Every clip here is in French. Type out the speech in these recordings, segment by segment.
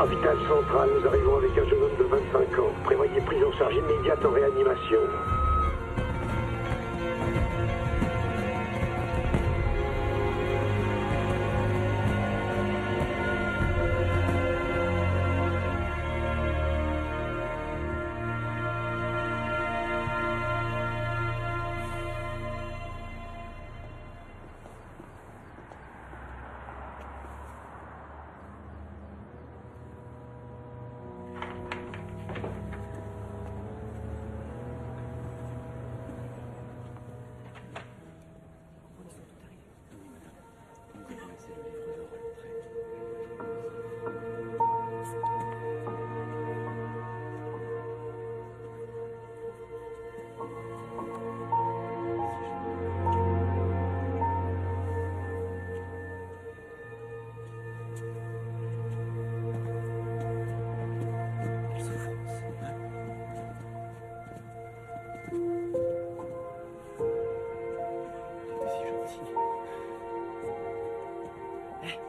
Hôpital central, nous arrivons avec un jeune homme de 25 ans. Prévoyez prise en charge immédiate en réanimation.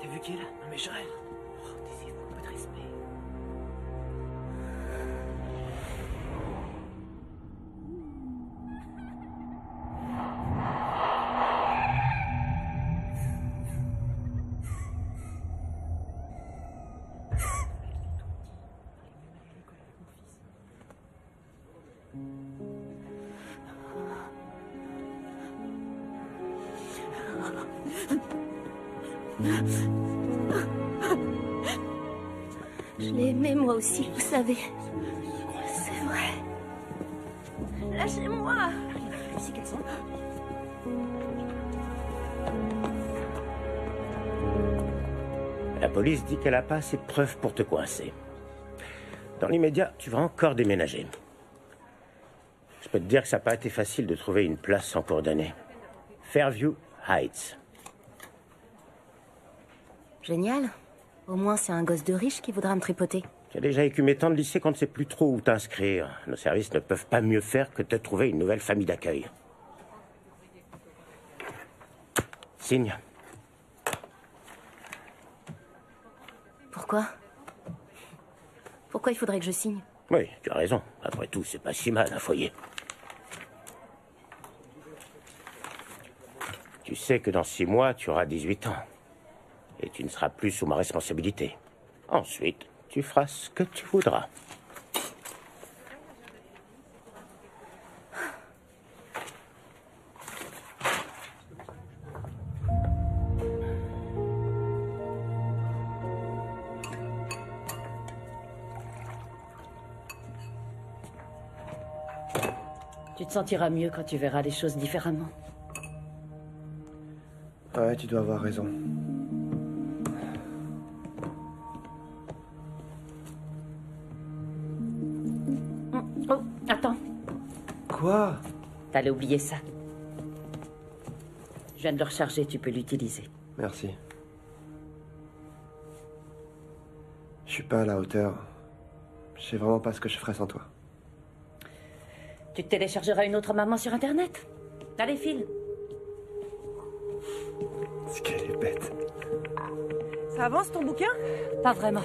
T'as vu qui est là? Non mais je rêve. Oh, taisez-vous, un peu de respect. Je l'ai aimé moi aussi, vous savez. C'est vrai. Lâchez-moi. Ici qu'elles sont. La police dit qu'elle n'a pas assez de preuves pour te coincer. Dans l'immédiat, tu vas encore déménager. Je peux te dire que ça n'a pas été facile de trouver une place en cours d'année. Fairview Heights. Génial. Au moins, c'est un gosse de riche qui voudra me tripoter. Tu as déjà écumé tant de lycées qu'on ne sait plus trop où t'inscrire. Nos services ne peuvent pas mieux faire que te trouver une nouvelle famille d'accueil. Signe. Pourquoi? Pourquoi il faudrait que je signe? Oui, tu as raison. Après tout, c'est pas si mal un foyer. Tu sais que dans 6 mois, tu auras 18 ans. Et tu ne seras plus sous ma responsabilité. Ensuite, tu feras ce que tu voudras. Tu te sentiras mieux quand tu verras les choses différemment. Ouais, tu dois avoir raison. Oh, attends. Quoi? T'allais oublier ça. Je viens de le recharger, tu peux l'utiliser. Merci. Je suis pas à la hauteur. Je sais vraiment pas ce que je ferais sans toi. Tu te téléchargeras une autre maman sur Internet. T'as les fils. C'est qu'elle est bête. Ça avance ton bouquin? Pas vraiment.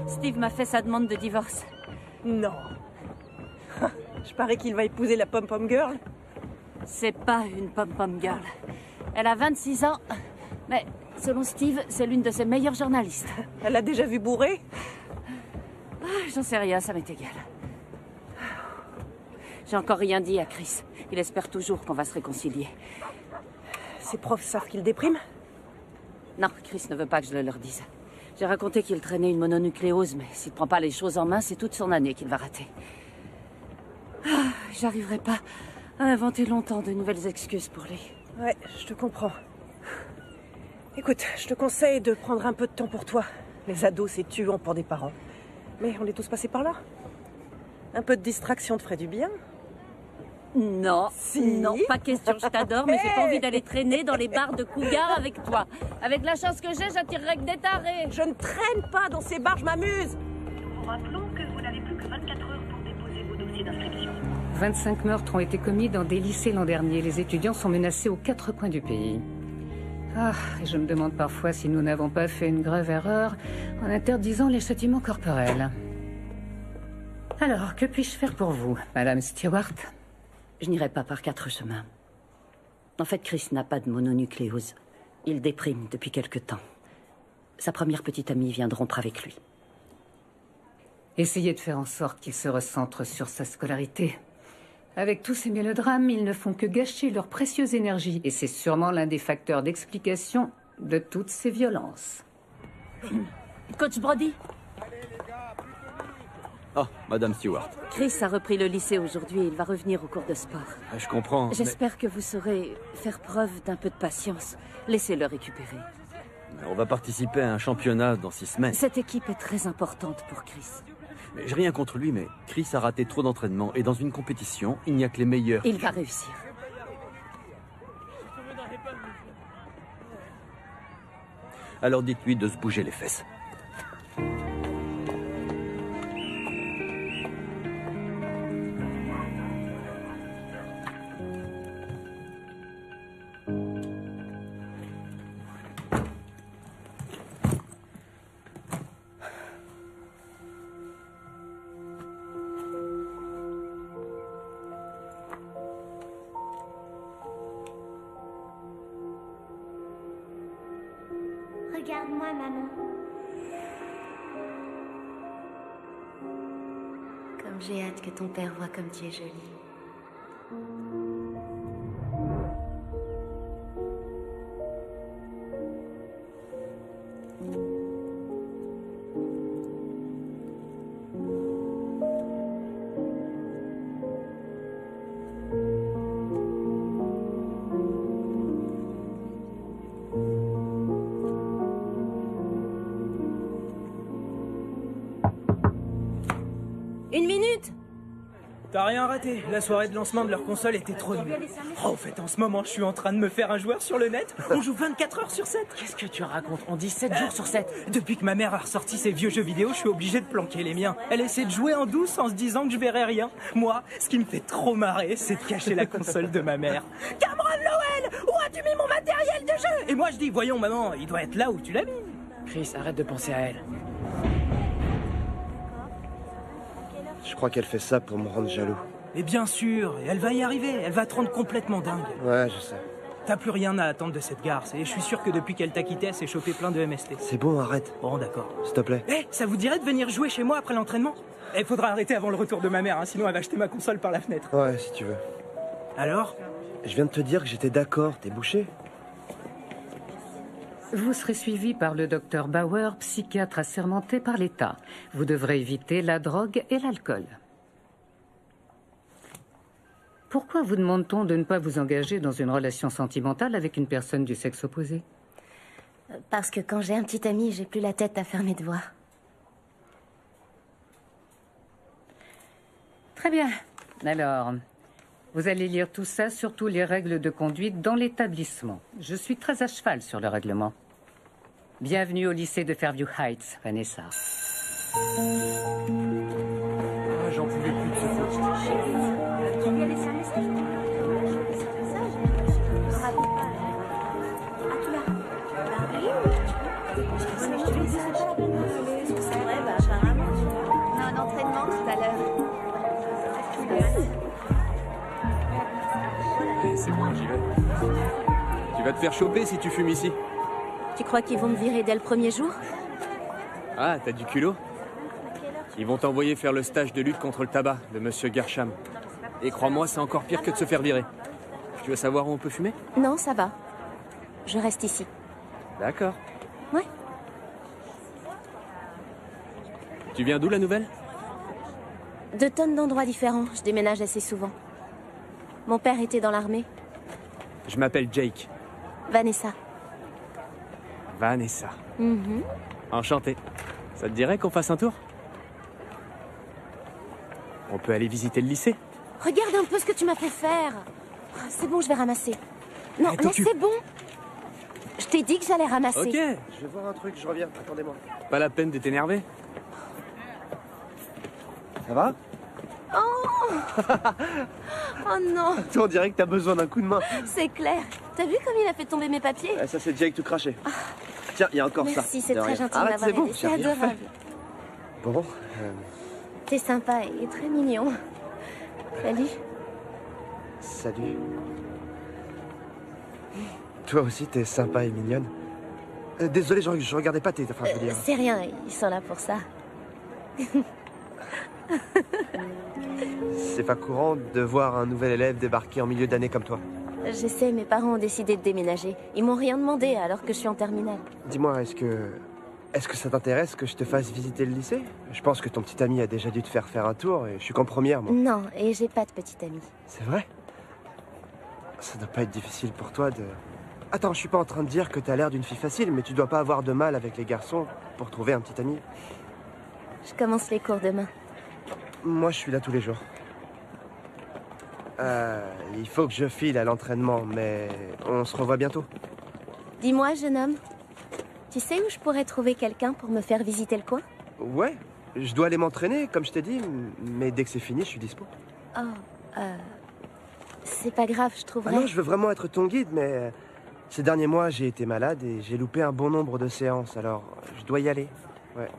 Steve m'a fait sa demande de divorce. Non. Je parie qu'il va épouser la pom-pom girl. C'est pas une pom-pom girl. Elle a 26 ans, mais selon Steve, c'est l'une de ses meilleures journalistes. Elle l'a déjà vu bourrer? J'en sais rien, ça m'est égal. J'ai encore rien dit à Chris. Il espère toujours qu'on va se réconcilier. Ses profs savent qu'il déprime? Non, Chris ne veut pas que je le leur dise. J'ai raconté qu'il traînait une mononucléose, mais s'il prend pas les choses en main, c'est toute son année qu'il va rater. J'arriverai pas à inventer longtemps de nouvelles excuses pour lui. Ouais, je te comprends. Écoute, je te conseille de prendre un peu de temps pour toi. Les ados, c'est tuant pour des parents. Mais on est tous passés par là. Un peu de distraction te ferait du bien. Non, Si. non, pas question, je t'adore, mais j'ai pas envie d'aller traîner dans les bars de Cougar avec toi. Avec la chance que j'ai, j'attirerai que des tarés. Je ne traîne pas dans ces bars, je m'amuse. Nous rappelons que vous n'avez plus que 24 heures pour déposer vos dossiers d'inscription. 25 meurtres ont été commis dans des lycées l'an dernier. Les étudiants sont menacés aux 4 coins du pays. Ah, et je me demande parfois si nous n'avons pas fait une grave erreur en interdisant les châtiments corporels. Alors, que puis-je faire pour vous, Madame Stewart? Je n'irai pas par 4 chemins. En fait, Chris n'a pas de mononucléose. Il déprime depuis quelque temps. Sa première petite amie vient de rompre avec lui. Essayez de faire en sorte qu'il se recentre sur sa scolarité. Avec tous ces mélodrames, ils ne font que gâcher leur précieuse énergie. Et c'est sûrement l'un des facteurs d'explication de toutes ces violences. Coach Brody? Ah, Madame Stewart. Chris a repris le lycée aujourd'hui et il va revenir au cours de sport. Je comprends. J'espère que vous saurez faire preuve d'un peu de patience. Laissez-le récupérer. On va participer à un championnat dans 6 semaines. Cette équipe est très importante pour Chris. Mais j'ai rien contre lui, mais Chris a raté trop d'entraînement et dans une compétition, il n'y a que les meilleurs. Il va réussir. Alors dites-lui de se bouger les fesses. Regarde-moi, maman. Comme j'ai hâte que ton père voie comme tu es jolie. Une minute! T'as rien raté, la soirée de lancement de leur console était trop nulle. Oh, en fait, en ce moment, je suis en train de me faire un joueur sur le net. On joue 24 heures sur 7. Qu'est-ce que tu racontes? On dit 7 jours sur 7. Depuis que ma mère a ressorti ses vieux jeux vidéo, je suis obligé de planquer les miens. Elle essaie de jouer en douce en se disant que je verrai rien. Moi, ce qui me fait trop marrer, c'est de cacher la console de ma mère. Cameron Lowell, où as-tu mis mon matériel de jeu? Et moi, je dis, voyons, maman, il doit être là où tu l'as mis. Chris, arrête de penser à elle. Je crois qu'elle fait ça pour me rendre jaloux. Et bien sûr, et elle va y arriver, elle va te rendre complètement dingue. Ouais, je sais. T'as plus rien à attendre de cette garce, et je suis sûr que depuis qu'elle t'a quitté, elle s'est chopé plein de MST. C'est bon, arrête. Bon, d'accord. S'il te plaît. Eh, ça vous dirait de venir jouer chez moi après l'entraînement? Il faudra arrêter avant le retour de ma mère, hein, sinon elle va jeter ma console par la fenêtre. Ouais, si tu veux. Alors? Je viens de te dire que j'étais d'accord, t'es bouché? Vous serez suivi par le docteur Bauer, psychiatre assermenté par l'État. Vous devrez éviter la drogue et l'alcool. Pourquoi vous demande-t-on de ne pas vous engager dans une relation sentimentale avec une personne du sexe opposé? Parce que quand j'ai un petit ami, j'ai plus la tête à faire mes devoirs. Très bien. Alors, vous allez lire tout ça, surtout les règles de conduite dans l'établissement. Je suis très à cheval sur le règlement. Bienvenue au lycée de Fairview Heights, Vanessa. J'en pouvais plus de ce faux. Tu lui as laissé un message? On a un entraînement tout à l'heure. C'est bon, j'y vais. Tu vas te faire choper si tu fumes ici. Tu crois qu'ils vont me virer dès le premier jour? Ah, t'as du culot? Ils vont t'envoyer faire le stage de lutte contre le tabac de Monsieur Gersham. Et crois-moi, c'est encore pire que de se faire virer. Tu veux savoir où on peut fumer? Non, ça va. Je reste ici. D'accord. Ouais. Tu viens d'où, la nouvelle? 2 tonnes d'endroits différents. Je déménage assez souvent. Mon père était dans l'armée. Je m'appelle Jake. Vanessa. Vanessa. Mhm. Enchanté. Ça te dirait qu'on fasse un tour? On peut aller visiter le lycée? Regarde un peu ce que tu m'as fait faire. Oh, c'est bon, je vais ramasser. Non, Eh, laisse, c'est bon. Je t'ai dit que j'allais ramasser. Ok. Je vais voir un truc, je reviens, attendez-moi. Pas la peine de t'énerver. Ça va? Oh Oh non, Toi, on dirait que t'as besoin d'un coup de main. c'est clair. T'as vu comme il a fait tomber mes papiers? Ça, c'est Jake tout craché. Tiens, il y a encore ça. Merci, c'est De très rien. gentil de Arrête, m'avoir c'est bon, aidé. j'ai C'est rien fait. adorable. Bon, T'es sympa et très mignon. Salut. salut. Toi aussi, t'es sympa et mignonne. Désolé, je regardais pas tes... Enfin, je veux dire... C'est rien, ils sont là pour ça. C'est pas courant de voir un nouvel élève débarquer en milieu d'année comme toi. Je sais, mes parents ont décidé de déménager. Ils m'ont rien demandé alors que je suis en terminale. Dis-moi, est-ce que ça t'intéresse que je te fasse visiter le lycée? Je pense que ton petit ami a déjà dû te faire un tour et je suis qu'en première, moi. Non, et j'ai pas de petite amie. C'est vrai? Ça doit pas être difficile pour toi de... Attends, je suis pas en train de dire que t'as l'air d'une fille facile, mais tu dois pas avoir de mal avec les garçons pour trouver un petit ami. Je commence les cours demain. Moi, je suis là tous les jours. Il faut que je file à l'entraînement, mais on se revoit bientôt. Dis-moi, jeune homme, tu sais où je pourrais trouver quelqu'un pour me faire visiter le coin? Ouais, je dois aller m'entraîner, comme je t'ai dit, mais dès que c'est fini, je suis dispo. Oh, c'est pas grave, je Ah trouverai. non, je veux vraiment être ton guide, mais ces derniers mois, j'ai été malade et j'ai loupé un bon nombre de séances, alors je dois y aller. Ouais.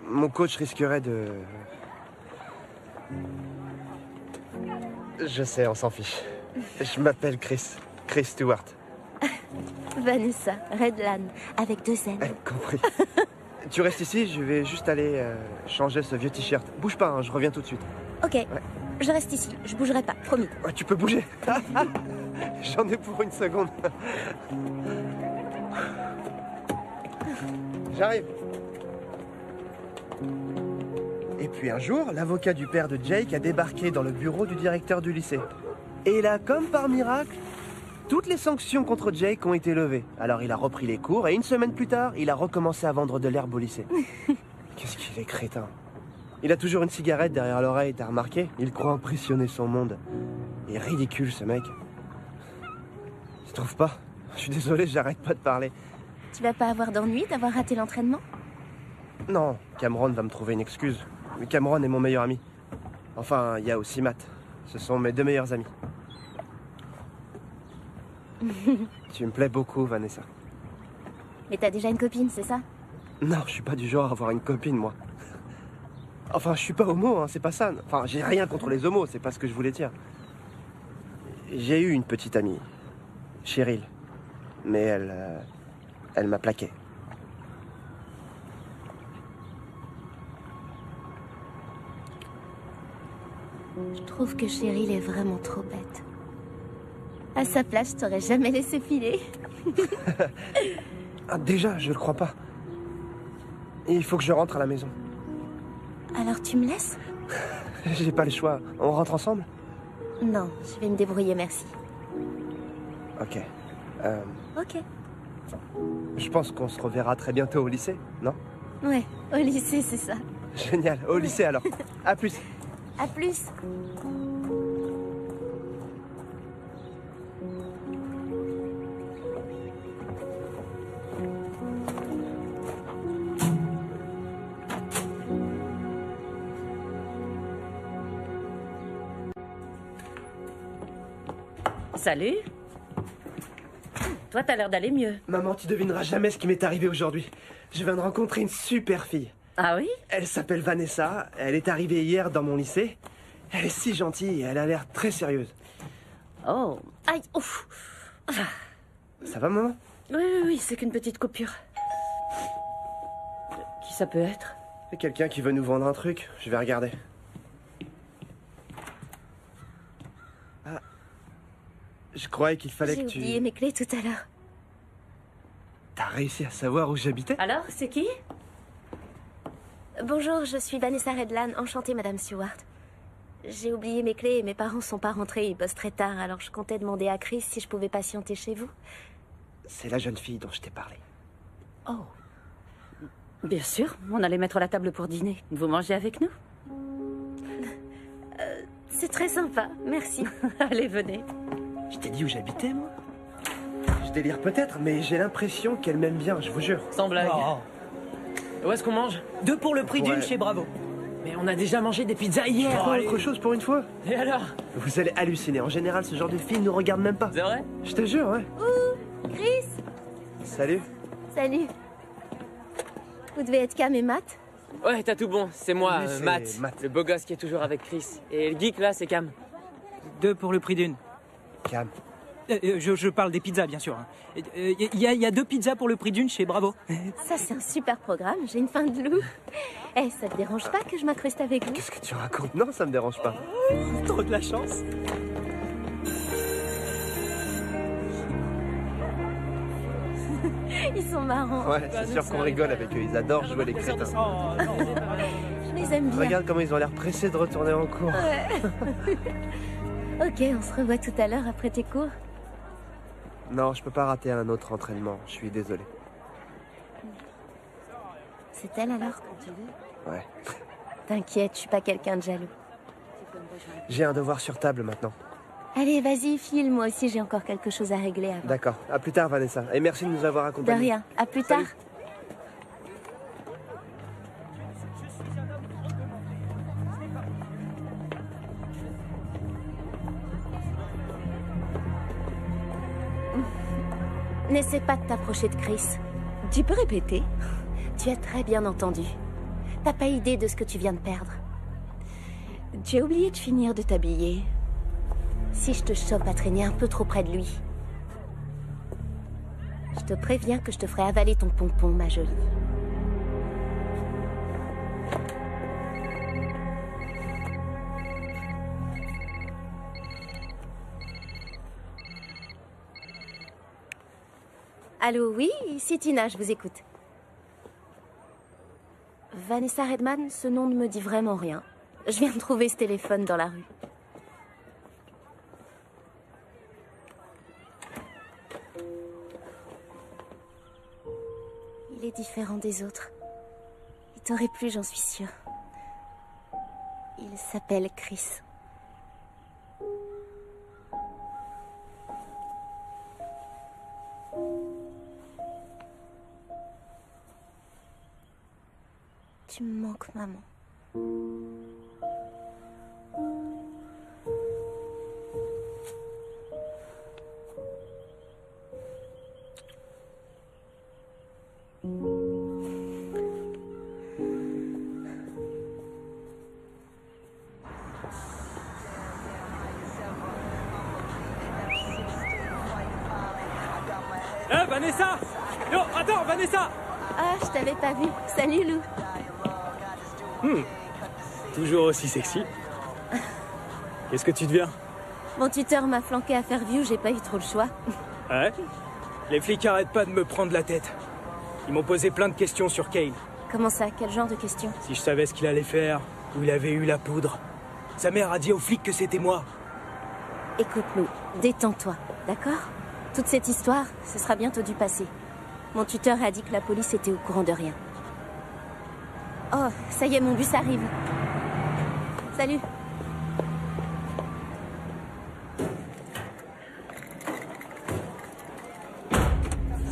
Mon coach risquerait de... Je sais, on s'en fiche. Je m'appelle Chris. Chris Stewart. Vanessa Redlan, avec 2 N. Compris. Tu restes ici, je vais juste aller changer ce vieux t-shirt. Bouge pas, hein, je reviens tout de suite. Ok, je reste ici, je bougerai pas, promis. Ouais, tu peux bouger. J'en ai pour une seconde. J'arrive. Et puis un jour, l'avocat du père de Jake a débarqué dans le bureau du directeur du lycée. Et là, comme par miracle, toutes les sanctions contre Jake ont été levées. Alors il a repris les cours et une semaine plus tard, il a recommencé à vendre de l'herbe au lycée. Qu'est-ce qu'il est crétin. Il a toujours une cigarette derrière l'oreille, t'as remarqué? Il croit impressionner son monde. Il est ridicule, ce mec. Tu trouves pas? Je suis désolé, j'arrête pas de parler. Tu vas pas avoir d'ennui d'avoir raté l'entraînement? Non, Cameron va me trouver une excuse. Mais Cameron est mon meilleur ami. Enfin, il y a aussi Matt. Ce sont mes 2 meilleurs amis. Tu me plais beaucoup, Vanessa. Mais t'as déjà une copine, c'est ça? Non, je suis pas du genre à avoir une copine, moi. Enfin, je suis pas homo, hein, c'est pas ça. Enfin, j'ai rien contre les homos, c'est pas ce que je voulais dire. J'ai eu une petite amie, Cheryl. Mais elle m'a plaqué. Je trouve que Cheryl est vraiment trop bête. À sa place, je t'aurais jamais laissé filer. Ah, déjà, je le crois pas. Il faut que je rentre à la maison. Alors tu me laisses? J'ai pas le choix. On rentre ensemble? Non, je vais me débrouiller, merci. Ok. Ok. Je pense qu'on se reverra très bientôt au lycée, non? Ouais, au lycée, c'est ça. Génial, au lycée alors. À plus. À plus. Salut. Toi, t'as l'air d'aller mieux. Maman, tu devineras jamais ce qui m'est arrivé aujourd'hui. Je viens de rencontrer une super fille. Ah oui? Elle s'appelle Vanessa. Elle est arrivée hier dans mon lycée. Elle est si gentille et elle a l'air très sérieuse. Oh. Aïe. Ouf. Ça va, maman? Oui, c'est qu'une petite coupure. Qui ça peut être? C'est quelqu'un qui veut nous vendre un truc. Je vais regarder. Ah. Je croyais qu'il fallait que tu... J'ai oublié mes clés tout à l'heure. T'as réussi à savoir où j'habitais? Alors, c'est qui? Bonjour, je suis Vanessa Redlan. Enchantée, Madame Stewart. J'ai oublié mes clés et mes parents sont pas rentrés. Ils bossent très tard, alors je comptais demander à Chris si je pouvais patienter chez vous. C'est la jeune fille dont je t'ai parlé. Oh. Bien sûr, on allait mettre la table pour dîner. Vous mangez avec nous? C'est très sympa, merci. Allez, venez. Je t'ai dit où j'habitais, moi? Je délire peut-être, mais j'ai l'impression qu'elle m'aime bien, je vous jure. Sans blague. Où est-ce qu'on mange? 2 pour le prix Ouais. d'une chez Bravo. Mais on a déjà mangé des pizzas hier. Prends autre chose pour une fois. Et alors? Vous allez halluciner. En général, ce genre de film ne regarde même pas. C'est vrai? Je te jure, ouais. Ouh, Chris! Salut. Salut. Vous devez être Cam et Matt? Ouais, t'as tout bon. C'est moi, Lui, c'est Matt, Matt. le beau gosse qui est toujours avec Chris. Et le geek, là, c'est Cam. 2 pour le prix d'une. Cam. Je parle des pizzas, bien sûr. Il y a 2 pizzas pour le prix d'une chez Bravo. Ça, c'est un super programme. J'ai une faim de loup. Eh, ça te dérange pas que je m'incruste avec vous? Qu'est-ce que tu racontes? Non, ça me dérange pas. Trop de la chance. Ils sont marrants. Ouais, c'est sûr qu'on rigole avec eux. Ils adorent jouer les crétins. Je les aime bien. Regarde comment ils ont l'air pressés de retourner en cours. Ouais. Ok, on se revoit tout à l'heure après tes cours. Non, je peux pas rater un autre entraînement. Je suis désolé. C'est elle alors? Ouais. T'inquiète, je suis pas quelqu'un de jaloux. J'ai un devoir sur table maintenant. Allez, vas-y, file. Moi aussi, j'ai encore quelque chose à régler avant. D'accord. À plus tard, Vanessa. Et merci de nous avoir De accompagnés. rien. À plus Salut. tard. N'essaie pas de t'approcher de Chris. Tu peux répéter? Tu as très bien entendu. T'as pas idée de ce que tu viens de perdre. Tu as oublié de finir de t'habiller. Si je te chope à traîner un peu trop près de lui, je te préviens que je te ferai avaler ton pompon, ma jolie. Allô, oui, ici Tina, je vous écoute. Vanessa Redman, ce nom ne me dit vraiment rien. Je viens de trouver ce téléphone dans la rue. Il est différent des autres. Il t'aurait plu, j'en suis sûre. Il s'appelle Chris. Tu me manques, maman. Eh, Vanessa! Yo, attends, Vanessa! Ah, je t'avais pas vu. Salut, Lou. Toujours aussi sexy. Qu'est-ce que tu deviens? Mon tuteur m'a flanqué à Fairview, j'ai pas eu trop le choix. Ouais? Les flics arrêtent pas de me prendre la tête. Ils m'ont posé plein de questions sur Kale. Comment ça? Quel genre de question? Si je savais ce qu'il allait faire, où il avait eu la poudre. Sa mère a dit aux flics que c'était moi. Écoute, Lou, détends-toi, d'accord? Toute cette histoire, ce sera bientôt du passé. Mon tuteur a dit que la police était au courant de rien. Oh, ça y est, mon bus arrive. Salut.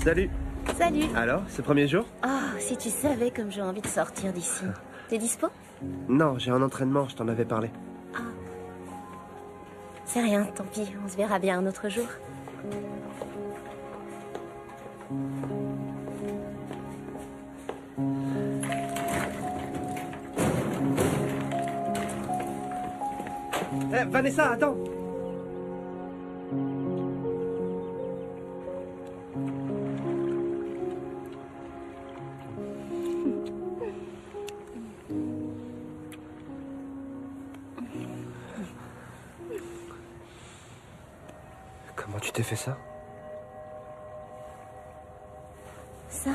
Salut. Salut. Alors, ce premier jour? Oh, si tu savais comme j'ai envie de sortir d'ici. T'es dispo? Non, j'ai un entraînement, je t'en avais parlé. C'est rien, tant pis, on se verra bien un autre jour. Eh, Vanessa, attends! Comment tu t'es fait ça? Ça?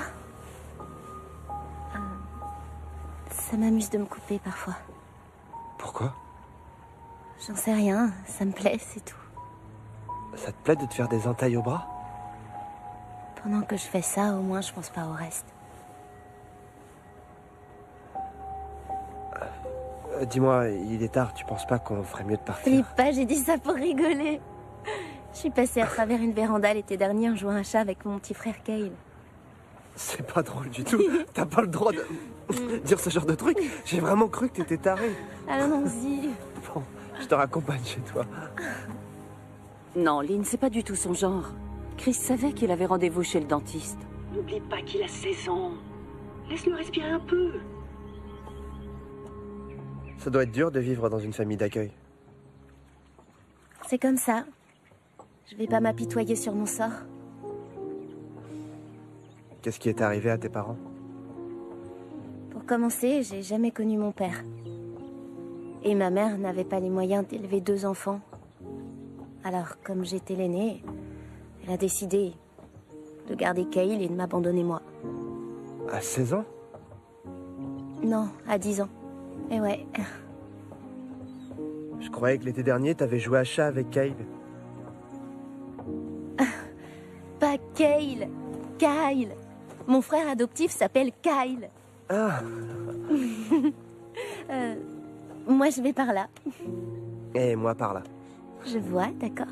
Ça m'amuse de me couper parfois. Pourquoi? J'en sais rien, ça me plaît, c'est tout. Ça te plaît de te faire des entailles au bras? Pendant que je fais ça, au moins je pense pas au reste. Dis-moi, il est tard, tu penses pas qu'on ferait mieux de partir? Flippe pas, j'ai dit ça pour rigoler. Je suis passée à travers une véranda l'été dernier en jouant à un chat avec mon petit frère Kale. C'est pas drôle du tout. T'as pas le droit de dire ce genre de truc. J'ai vraiment cru que t'étais taré. Allons-y. Bon, je te raccompagne chez toi. Non, Lynn, c'est pas du tout son genre. Chris savait qu'il avait rendez-vous chez le dentiste. N'oublie pas qu'il a 16 ans. Laisse-le respirer un peu. Ça doit être dur de vivre dans une famille d'accueil. C'est comme ça. Je vais pas m'apitoyer sur mon sort. Qu'est-ce qui est arrivé à tes parents? Pour commencer, j'ai jamais connu mon père. Et ma mère n'avait pas les moyens d'élever 2 enfants. Alors, comme j'étais l'aînée, elle a décidé de garder Kyle et de m'abandonner moi. À 16 ans? Non, à 10 ans. Et ouais. Je croyais que l'été dernier, t'avais joué à chat avec Kyle. Pas Kyle. Kyle. Mon frère adoptif s'appelle Kyle. Ah. Moi, je vais par là. Et moi par là. Je vois, d'accord.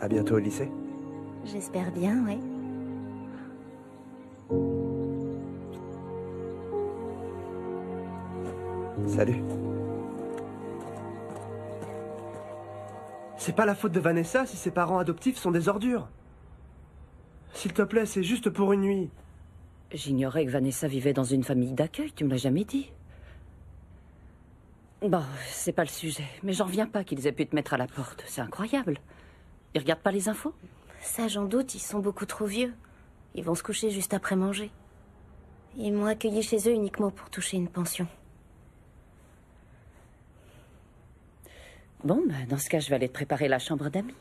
À bientôt au lycée. J'espère bien, oui. Salut. C'est pas la faute de Vanessa si ses parents adoptifs sont des ordures. S'il te plaît, c'est juste pour une nuit. J'ignorais que Vanessa vivait dans une famille d'accueil, tu me l'as jamais dit. Bon, c'est pas le sujet, mais j'en reviens pas qu'ils aient pu te mettre à la porte. C'est incroyable. Ils regardent pas les infos? Ça, j'en doute, ils sont beaucoup trop vieux. Ils vont se coucher juste après manger. Ils m'ont accueilli chez eux uniquement pour toucher une pension. Bon, bah, dans ce cas, je vais aller te préparer la chambre d'amis.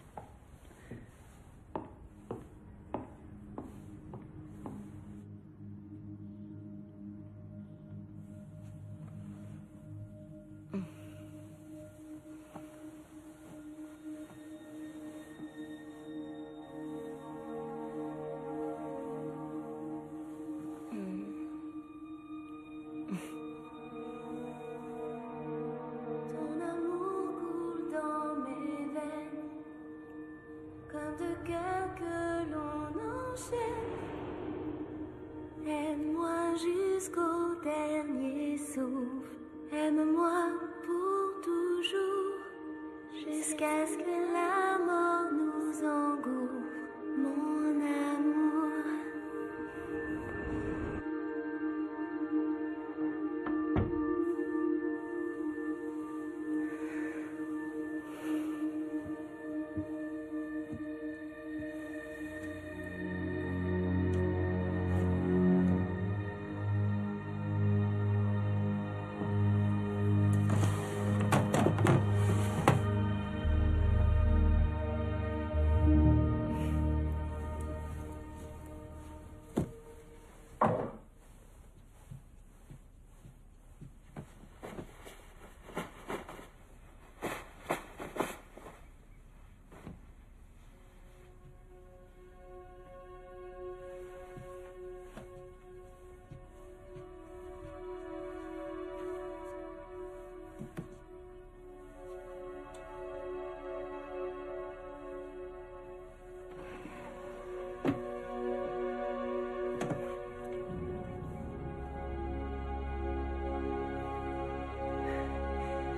Aime-moi jusqu'au dernier souffle. Aime-moi pour toujours. Jusqu'à ce que la mort nous engouffre. Mon amour.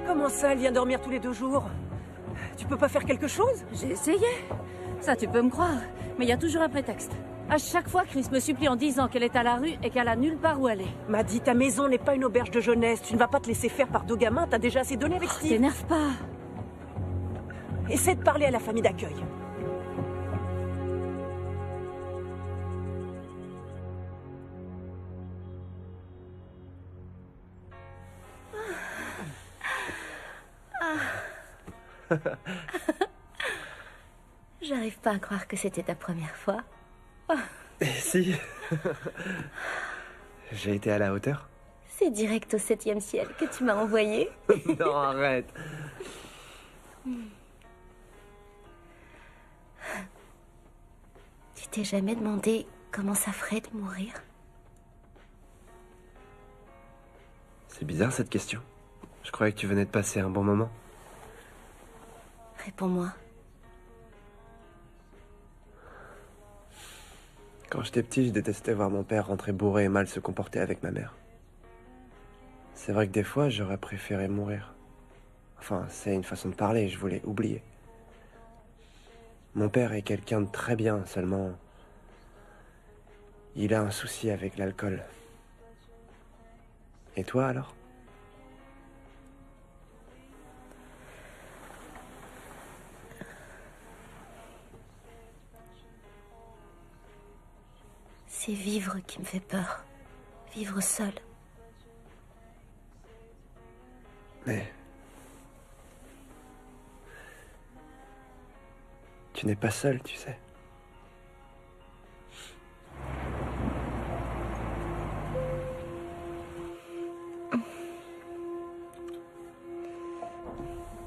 Comment ça, elle vient dormir tous les 2 jours? Tu peux pas faire quelque chose? J'ai essayé. Ça, tu peux me croire. Mais il y a toujours un prétexte. À chaque fois, Chris me supplie en disant qu'elle est à la rue et qu'elle a nulle part où aller. M'a dit, ta maison n'est pas une auberge de jeunesse. Tu ne vas pas te laisser faire par 2 gamins. T'as déjà assez donné avec Steve. T'énerve pas. Essaie de parler à la famille d'accueil. J'arrive pas à croire que c'était ta première fois. Et si. J'ai été à la hauteur. C'est direct au 7e ciel que tu m'as envoyé. Non, arrête. Tu t'es jamais demandé comment ça ferait de mourir? C'est bizarre cette question. Je croyais que tu venais de passer un bon moment. Réponds-moi. Quand j'étais petit, je détestais voir mon père rentrer bourré et mal se comporter avec ma mère. C'est vrai que des fois, j'aurais préféré mourir. Enfin, c'est une façon de parler, je voulais oublier. Mon père est quelqu'un de très bien, seulement... il a un souci avec l'alcool. Et toi, alors? C'est vivre qui me fait peur. Vivre seul. Mais... tu n'es pas seul, tu sais.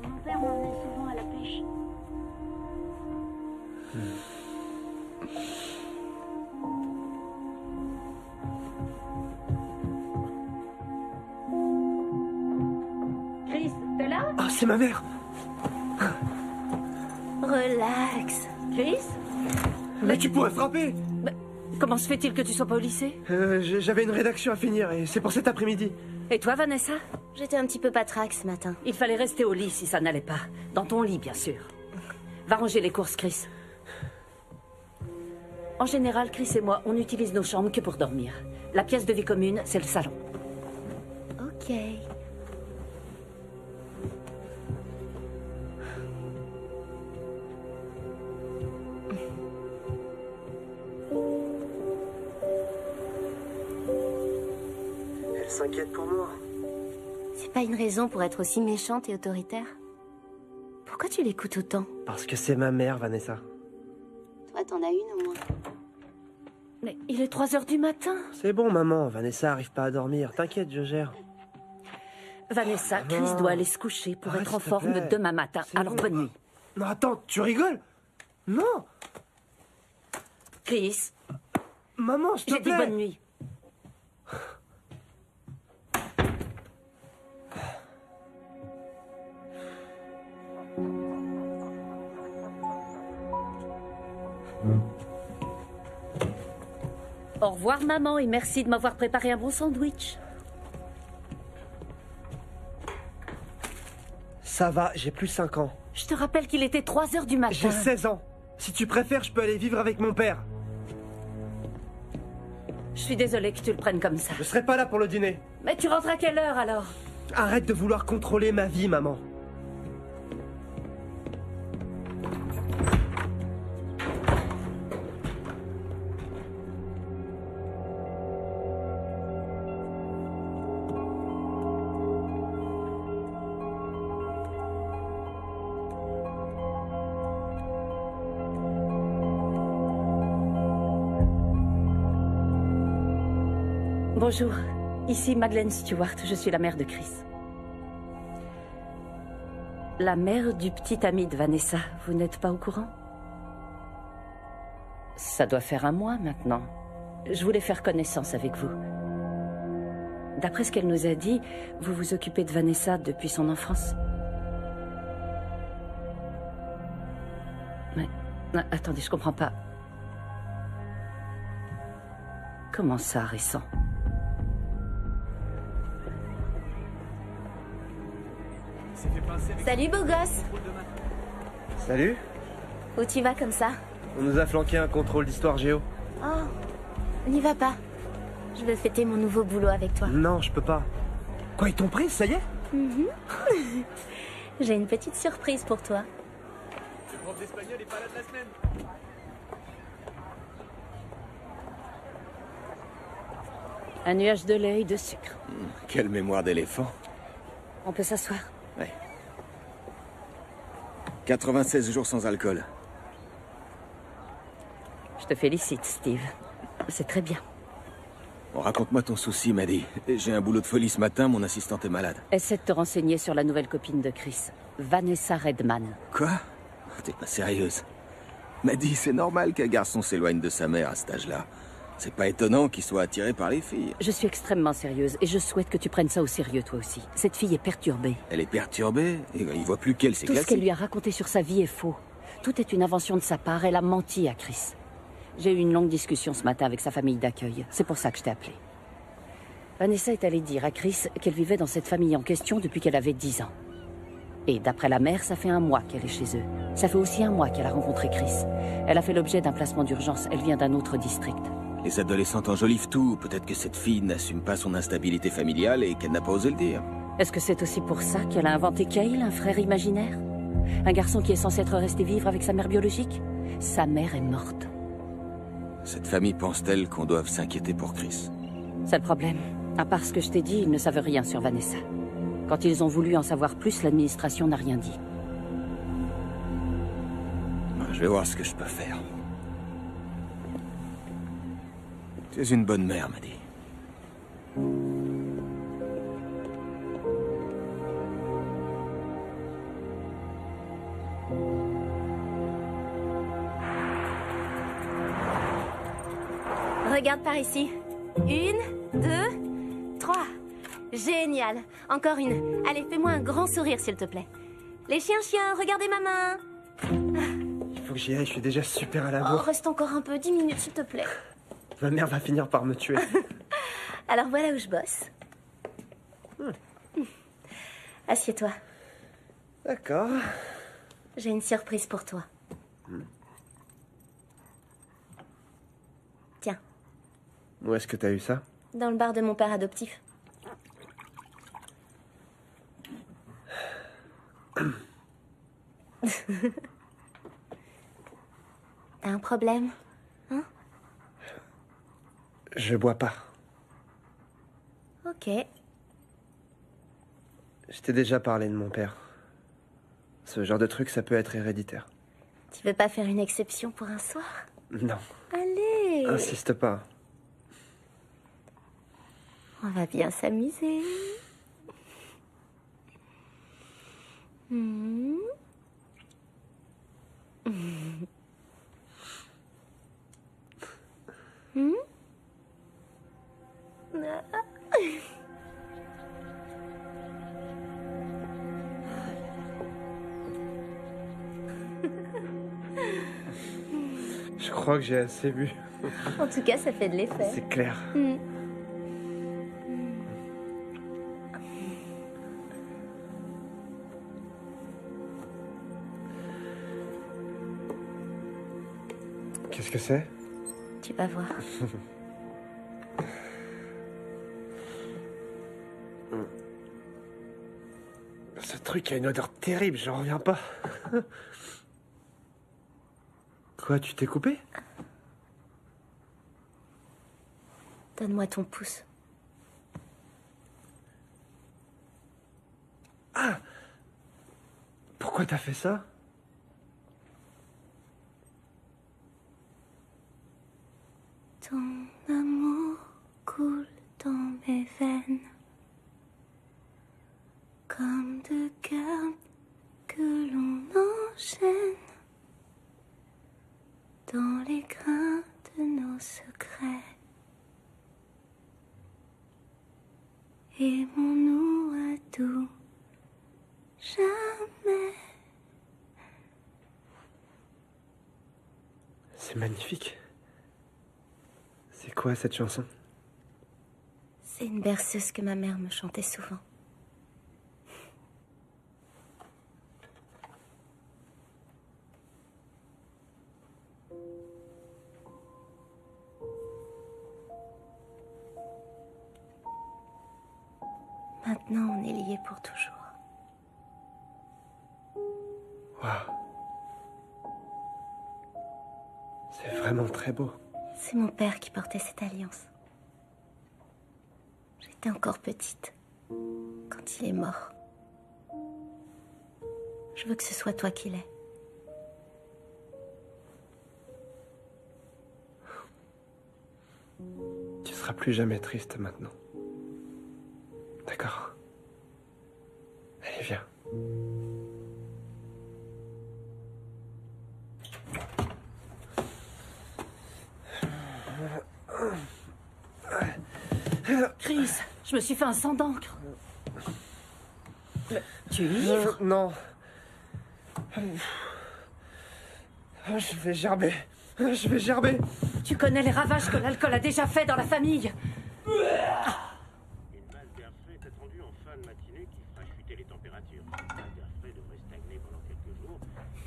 Mon père m'emmenait souvent à la pêche. Chris, t'es là? Oh, c'est ma mère! Relax. Chris? Mais tu pourrais frapper! Comment se fait-il que tu sois pas au lycée? J'avais une rédaction à finir et c'est pour cet après-midi. Et toi, Vanessa? J'étais un petit peu patraque ce matin. Il fallait rester au lit si ça n'allait pas. Dans ton lit, bien sûr. Va ranger les courses, Chris. En général, Chris et moi, on utilise nos chambres que pour dormir. La pièce de vie commune, c'est le salon. Ok. Elle s'inquiète pour moi. C'est pas une raison pour être aussi méchante et autoritaire. Pourquoi tu l'écoutes autant? Parce que c'est ma mère, Vanessa. Toi, t'en as une au moins. Mais il est 3 heures du matin. C'est bon, maman. Vanessa arrive pas à dormir. T'inquiète, je gère. Vanessa, Chris doit aller se coucher pour Arrête, être en s'il te forme plaît. demain matin. C'est Alors bon. bonne nuit. Non, attends, tu rigoles? Non! Chris, Maman, s'il te j'ai dit plaît! bonne nuit. Au revoir, maman, et merci de m'avoir préparé un bon sandwich. Ça va, j'ai plus 5 ans. Je te rappelle qu'il était 3 heures du matin. J'ai 16 ans. Si tu préfères, je peux aller vivre avec mon père. Je suis désolée que tu le prennes comme ça. Je serai pas là pour le dîner. Mais tu rentres à quelle heure alors? Arrête de vouloir contrôler ma vie, maman. Bonjour, ici Madeleine Stewart, je suis la mère de Chris. La mère du petit ami de Vanessa, vous n'êtes pas au courant? Ça doit faire 1 mois maintenant. Je voulais faire connaissance avec vous. D'après ce qu'elle nous a dit, vous vous occupez de Vanessa depuis son enfance. Mais... attendez, je comprends pas. Comment ça, récent? Salut, beau gosse. Salut. Où tu vas comme ça? On nous a flanqué un contrôle d'histoire géo. Oh, n'y va pas. Je veux fêter mon nouveau boulot avec toi. Non, je peux pas. Quoi, ils t'ont prise, ça y est? Mhm. J'ai une petite surprise pour toi. Le prof d'espagnol est pas là de la semaine. Un nuage de lait et de sucre. Quelle mémoire d'éléphant. On peut s'asseoir. Ouais. 96 jours sans alcool. Je te félicite, Steve. C'est très bien. Bon, raconte-moi ton souci, Maddie. J'ai un boulot de folie ce matin, mon assistante est malade. Essaie de te renseigner sur la nouvelle copine de Chris, Vanessa Redman. Quoi? T'es pas sérieuse. Maddie, c'est normal qu'un garçon s'éloigne de sa mère à cet âge-là. C'est pas étonnant qu'il soit attiré par les filles. Je suis extrêmement sérieuse et je souhaite que tu prennes ça au sérieux, toi aussi. Cette fille est perturbée. Elle est perturbée? Et il voit plus qu'elle, c'est Tout ce classique. qu'elle lui a raconté sur sa vie est faux. Tout est une invention de sa part. Elle a menti à Chris. J'ai eu une longue discussion ce matin avec sa famille d'accueil. C'est pour ça que je t'ai appelé. Vanessa est allée dire à Chris qu'elle vivait dans cette famille en question depuis qu'elle avait 10 ans. Et d'après la mère, ça fait 1 mois qu'elle est chez eux. Ça fait aussi 1 mois qu'elle a rencontré Chris. Elle a fait l'objet d'un placement d'urgence. Elle vient d'un autre district. Les adolescentes enjolivent tout. Peut-être que cette fille n'assume pas son instabilité familiale et qu'elle n'a pas osé le dire. Est-ce que c'est aussi pour ça qu'elle a inventé Cale, un frère imaginaire? Un garçon qui est censé être resté vivre avec sa mère biologique? Sa mère est morte. Cette famille pense-t-elle qu'on doive s'inquiéter pour Chris? C'est le problème. À part ce que je t'ai dit, ils ne savent rien sur Vanessa. Quand ils ont voulu en savoir plus, l'administration n'a rien dit. Je vais voir ce que je peux faire. Tu es une bonne mère, Maddie. Regarde par ici. 1, 2, 3. Génial. Encore une. Allez, fais-moi un grand sourire, s'il te plaît. Les chiens, regardez ma main. Il faut que j'y aille, je suis déjà super à la Oh, bourre. reste encore un peu, 10 minutes, s'il te plaît. Ma mère va finir par me tuer. Alors voilà où je bosse. Assieds-toi. D'accord. J'ai une surprise pour toi. Tiens, Où est-ce que t'as eu ça? dans le bar de mon père adoptif. T'as un problème, hein? Je bois pas. Ok. Je t'ai déjà parlé de mon père. Ce genre de truc, ça peut être héréditaire. Tu veux pas faire une exception pour un soir? Non, Allez! insiste pas. On va bien s'amuser. Hmm. Hmm. Ah. Je crois que j'ai assez bu. En tout cas, ça fait de l'effet. C'est clair. Hmm. Qu'est-ce que c'est? Tu vas voir. Ce truc a une odeur terrible, j'en reviens pas. Quoi, tu t'es coupé? Donne-moi ton pouce. Ah! Pourquoi t'as fait ça? Ton amour coule dans mes veines, comme deux carnes que l'on enchaîne dans les grains de nos secrets. Aimons-nous à tout jamais. C'est magnifique. C'est quoi cette chanson? C'est une berceuse que ma mère me chantait souvent. Maintenant, on est liés pour toujours. Waouh. C'est vraiment très beau. C'est mon père qui portait cette alliance. J'étais encore petite quand il est mort. Je veux que ce soit toi qui l'aies. Tu seras plus jamais triste maintenant. D'accord. Allez, viens. Chris, je me suis fait un sang d'encre. Tu es ivre? Non. Je vais gerber. Je vais gerber. Tu connais les ravages que l'alcool a déjà fait dans la famille. Une masse d'air frais est attendue en fin de matinée qui fera chuter les températures. Cette masse d'air frais devrait stagner pendant quelques jours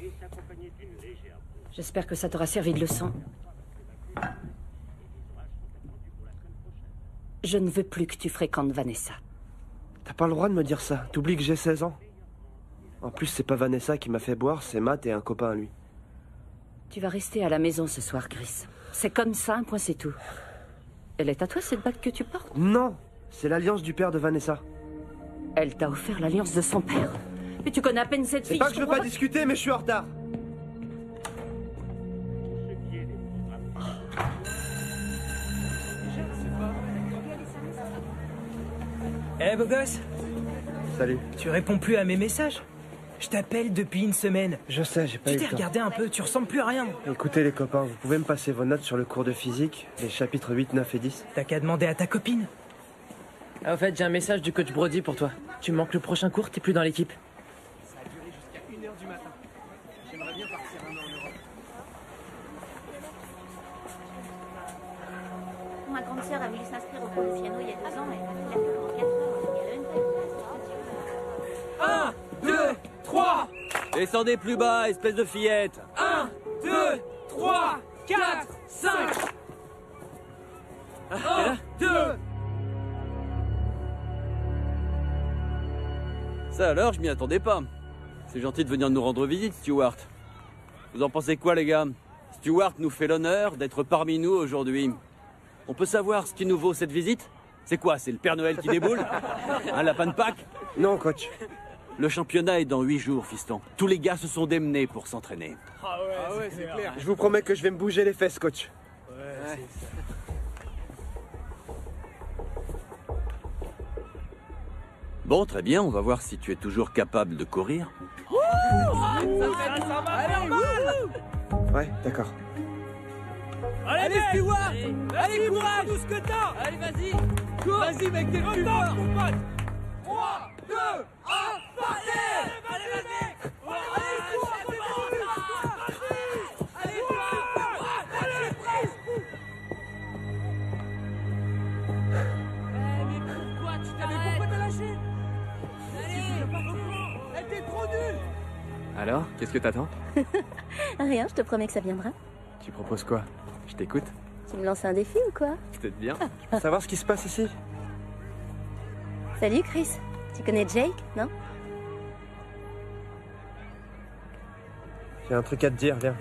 et s'accompagner d'une légère brume. J'espère que ça t'aura servi de leçon. Je ne veux plus que tu fréquentes Vanessa. T'as pas le droit de me dire ça. T'oublies que j'ai 16 ans. En plus, c'est pas Vanessa qui m'a fait boire, c'est Matt et un copain à lui. Tu vas rester à la maison ce soir, Chris. C'est comme ça, un point c'est tout. Elle est à toi, cette bague que tu portes? Non, c'est l'alliance du père de Vanessa. Elle t'a offert l'alliance de son père. Mais tu connais à peine cette fille. C'est pas que je veux pas discuter, mais je suis en retard. Eh, beau gosse, Salut. tu réponds plus à mes messages? Je t'appelle depuis une semaine. Je sais, j'ai pas Tu eu t'es le temps. regardé un peu, tu ressembles plus à rien. Écoutez les copains, vous pouvez me passer vos notes sur le cours de physique, les chapitres 8, 9 et 10? T'as qu'à demander à ta copine. Ah, au fait, j'ai un message du coach Brody pour toi. Tu manques le prochain cours, t'es plus dans l'équipe. Ça a duré jusqu'à 1h du matin. J'aimerais bien partir un an en Europe. Ma grande sœur a voulu s'inscrire au cours de piano il y a 2 ans, mais elle a fait pendant 4 heures. Il y avait une telle place. 1, 2, 3. Descendez plus bas, espèce de fillette. 1, 2, 3, 4, 5. 1, 2. Ça alors, je m'y attendais pas. C'est gentil de venir nous rendre visite, Stewart. Vous en pensez quoi, les gars? Stewart nous fait l'honneur d'être parmi nous aujourd'hui. On peut savoir ce qui nous vaut cette visite? C'est quoi? C'est le Père Noël qui déboule? Un lapin de Pâques? Non, coach. Le championnat est dans 8 jours, fiston. Tous les gars se sont démenés pour s'entraîner. Ah ouais, c'est clair. Je vous promets que je vais me bouger les fesses, coach. Ouais. Bon, très bien, on va voir si tu es toujours capable de courir. Ouais, d'accord. Allez, Stewart. Allez, courage. Tout ce que t'as. Allez, vas-y. Vas-y, mec, t'es plus fort. 3, 2, 1, partez. Allez, vas-y. Alors, qu'est-ce que t'attends? Rien, je te promets que ça viendra. Tu proposes quoi? Je t'écoute. Tu me lances un défi ou quoi? Peut-être bien. Je peux savoir ce qui se passe ici? Salut Chris. Tu connais Jake, non? J'ai un truc à te dire, viens.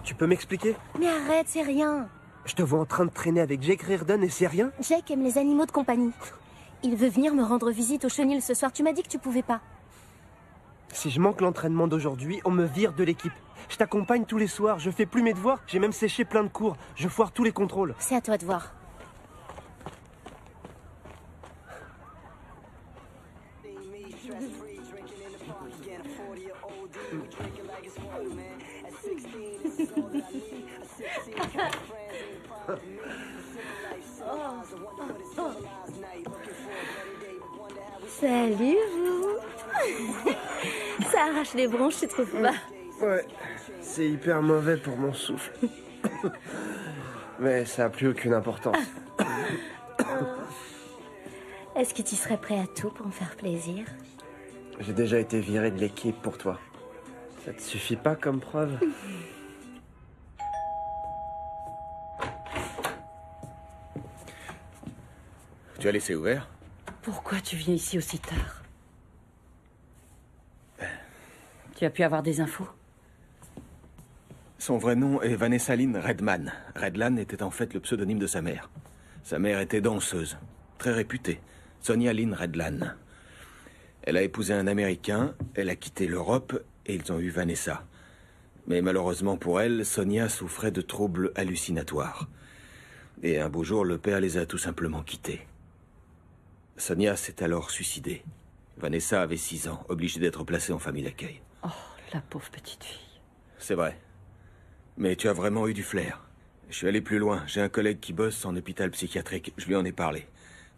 Tu peux m'expliquer? Mais arrête, c'est rien. Je te vois en train de traîner avec Jake Reardon et c'est rien? Jake aime les animaux de compagnie. Il veut venir me rendre visite au chenil ce soir. Tu m'as dit que tu pouvais pas. Si je manque l'entraînement d'aujourd'hui, on me vire de l'équipe. Je t'accompagne tous les soirs, je fais plus mes devoirs, j'ai même séché plein de cours, je foire tous les contrôles. C'est à toi de voir. Salut vous. Ça arrache les bronches, tu trouves pas? Ouais, c'est hyper mauvais pour mon souffle. Mais ça a plus aucune importance. Est-ce que tu serais prêt à tout pour me faire plaisir? J'ai déjà été viré de l'équipe pour toi. Ça te suffit pas comme preuve? Tu as laissé ouvert? Pourquoi tu viens ici aussi tard? Tu as pu avoir des infos? Son vrai nom est Vanessa Lynn Redman. Redlan était en fait le pseudonyme de sa mère. Sa mère était danseuse, très réputée, Sonia Lynn Redlan. Elle a épousé un Américain, elle a quitté l'Europe et ils ont eu Vanessa. Mais malheureusement pour elle, Sonia souffrait de troubles hallucinatoires. Et un beau jour, le père les a tout simplement quittés. Sonia s'est alors suicidée. Vanessa avait 6 ans, obligée d'être placée en famille d'accueil. Oh, la pauvre petite fille. C'est vrai. Mais tu as vraiment eu du flair. Je suis allé plus loin. J'ai un collègue qui bosse en hôpital psychiatrique. Je lui en ai parlé.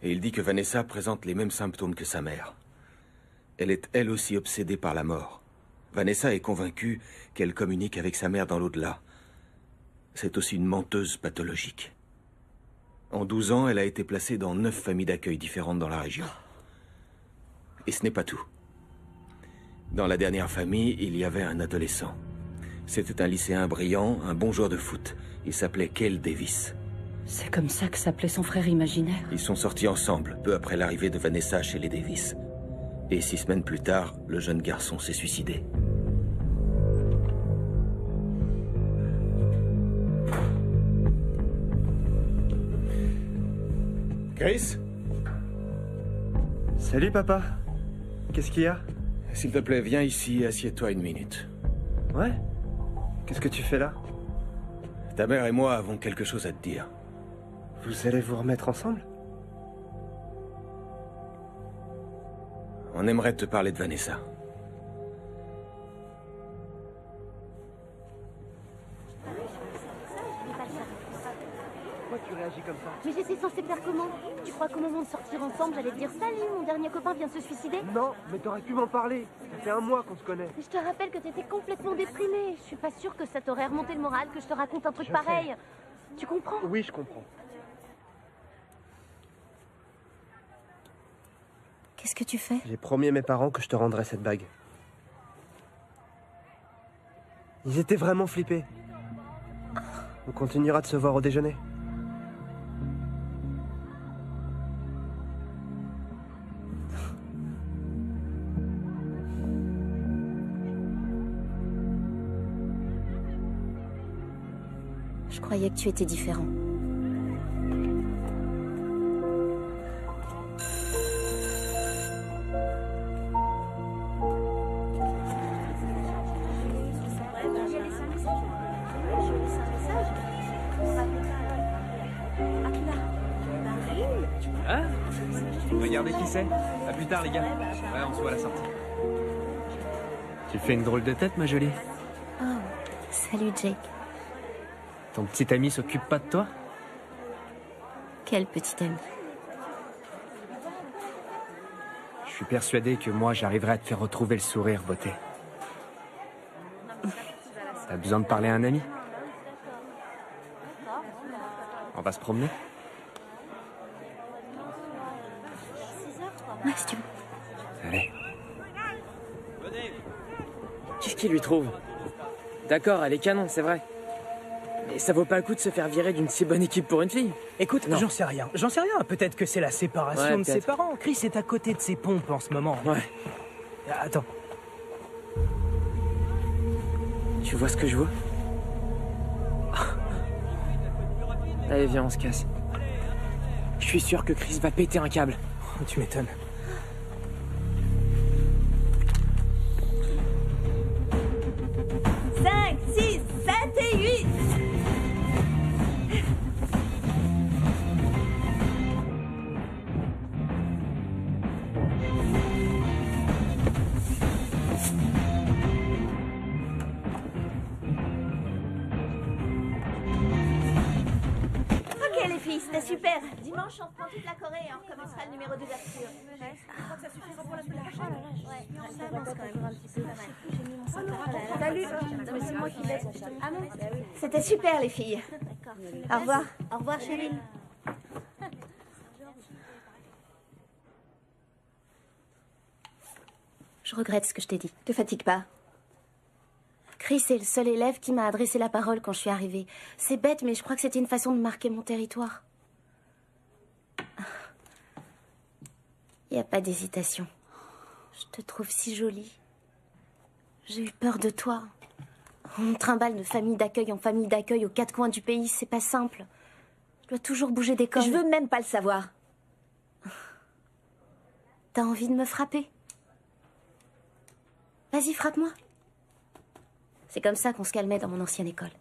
Et il dit que Vanessa présente les mêmes symptômes que sa mère. Elle est elle aussi obsédée par la mort. Vanessa est convaincue qu'elle communique avec sa mère dans l'au-delà. C'est aussi une menteuse pathologique. En 12 ans, elle a été placée dans 9 familles d'accueil différentes dans la région. Et ce n'est pas tout. Dans la dernière famille, il y avait un adolescent. C'était un lycéen brillant, un bon joueur de foot. Il s'appelait Cale Davis. C'est comme ça que s'appelait son frère imaginaire. Ils sont sortis ensemble, peu après l'arrivée de Vanessa chez les Davis. Et 6 semaines plus tard, le jeune garçon s'est suicidé. Chris? Salut papa. Qu'est-ce qu'il y a? S'il te plaît, viens ici et assieds-toi une minute. Ouais? Qu'est-ce que tu fais là? Ta mère et moi avons quelque chose à te dire. Vous allez vous remettre ensemble? On aimerait te parler de Vanessa. Pourquoi tu réagis comme ça? Mais j'étais censée faire comment? Tu crois qu'au moment de sortir ensemble, j'allais te dire salut, mon dernier copain vient de se suicider? Non, mais t'aurais pu m'en parler. Ça fait un mois qu'on se connaît. Mais je te rappelle que t'étais complètement déprimée. Je suis pas sûre que ça t'aurait remonté le moral que je te raconte un truc pareil. Tu comprends? Oui, je comprends. Qu'est-ce que tu fais? J'ai promis à mes parents que je te rendrais cette bague. Ils étaient vraiment flippés. On continuera de se voir au déjeuner. Je croyais que tu étais différent. Ah, regardez qui c'est. À plus tard, les gars. Ouais, on se voit à la sortie. Tu fais une drôle de tête, ma jolie. Oh, salut Jake. Ton petit ami s'occupe pas de toi? Quel petit ami. Je suis persuadé que moi, j'arriverai à te faire retrouver le sourire, beauté. T'as besoin de parler à un ami? On va se promener? Ouais, si tu veux. Allez. Qu'est-ce qu'il lui trouve? D'accord, elle est canon, c'est vrai. Mais ça vaut pas le coup de se faire virer d'une si bonne équipe pour une fille. Écoute, Non. j'en sais rien. J'en sais rien. Peut-être que c'est la séparation Ouais, de ses peut-être. parents. Chris est à côté de ses pompes en ce moment. Ouais. Attends. Tu vois ce que je vois? Allez, viens, on se casse. Je suis sûr que Chris va péter un câble. Tu m'étonnes. Cinq, 6, 7 et 8. Ok les filles, c'était super. Dimanche, on reprend toute la Corée et on recommencera le numéro d'ouverture. Je crois que ça suffira pour la semaine prochaine. Ouais, ça avance quand même un petit peu. Salut. Non, mais c'est moi qui laisse. Ah non? C'était super les filles. D'accord. Au revoir. Au revoir Cheryl. Je regrette ce que je t'ai dit. Te fatigue pas. Chris est le seul élève qui m'a adressé la parole quand je suis arrivée. C'est bête, mais je crois que c'était une façon de marquer mon territoire. Il n'y a pas d'hésitation. Je te trouve si jolie. J'ai eu peur de toi. On me trimballe de famille d'accueil en famille d'accueil aux 4 coins du pays, c'est pas simple. Je dois toujours bouger d'école. Je veux même pas le savoir. T'as envie de me frapper? Vas-y, frappe-moi. C'est comme ça qu'on se calmait dans mon ancienne école.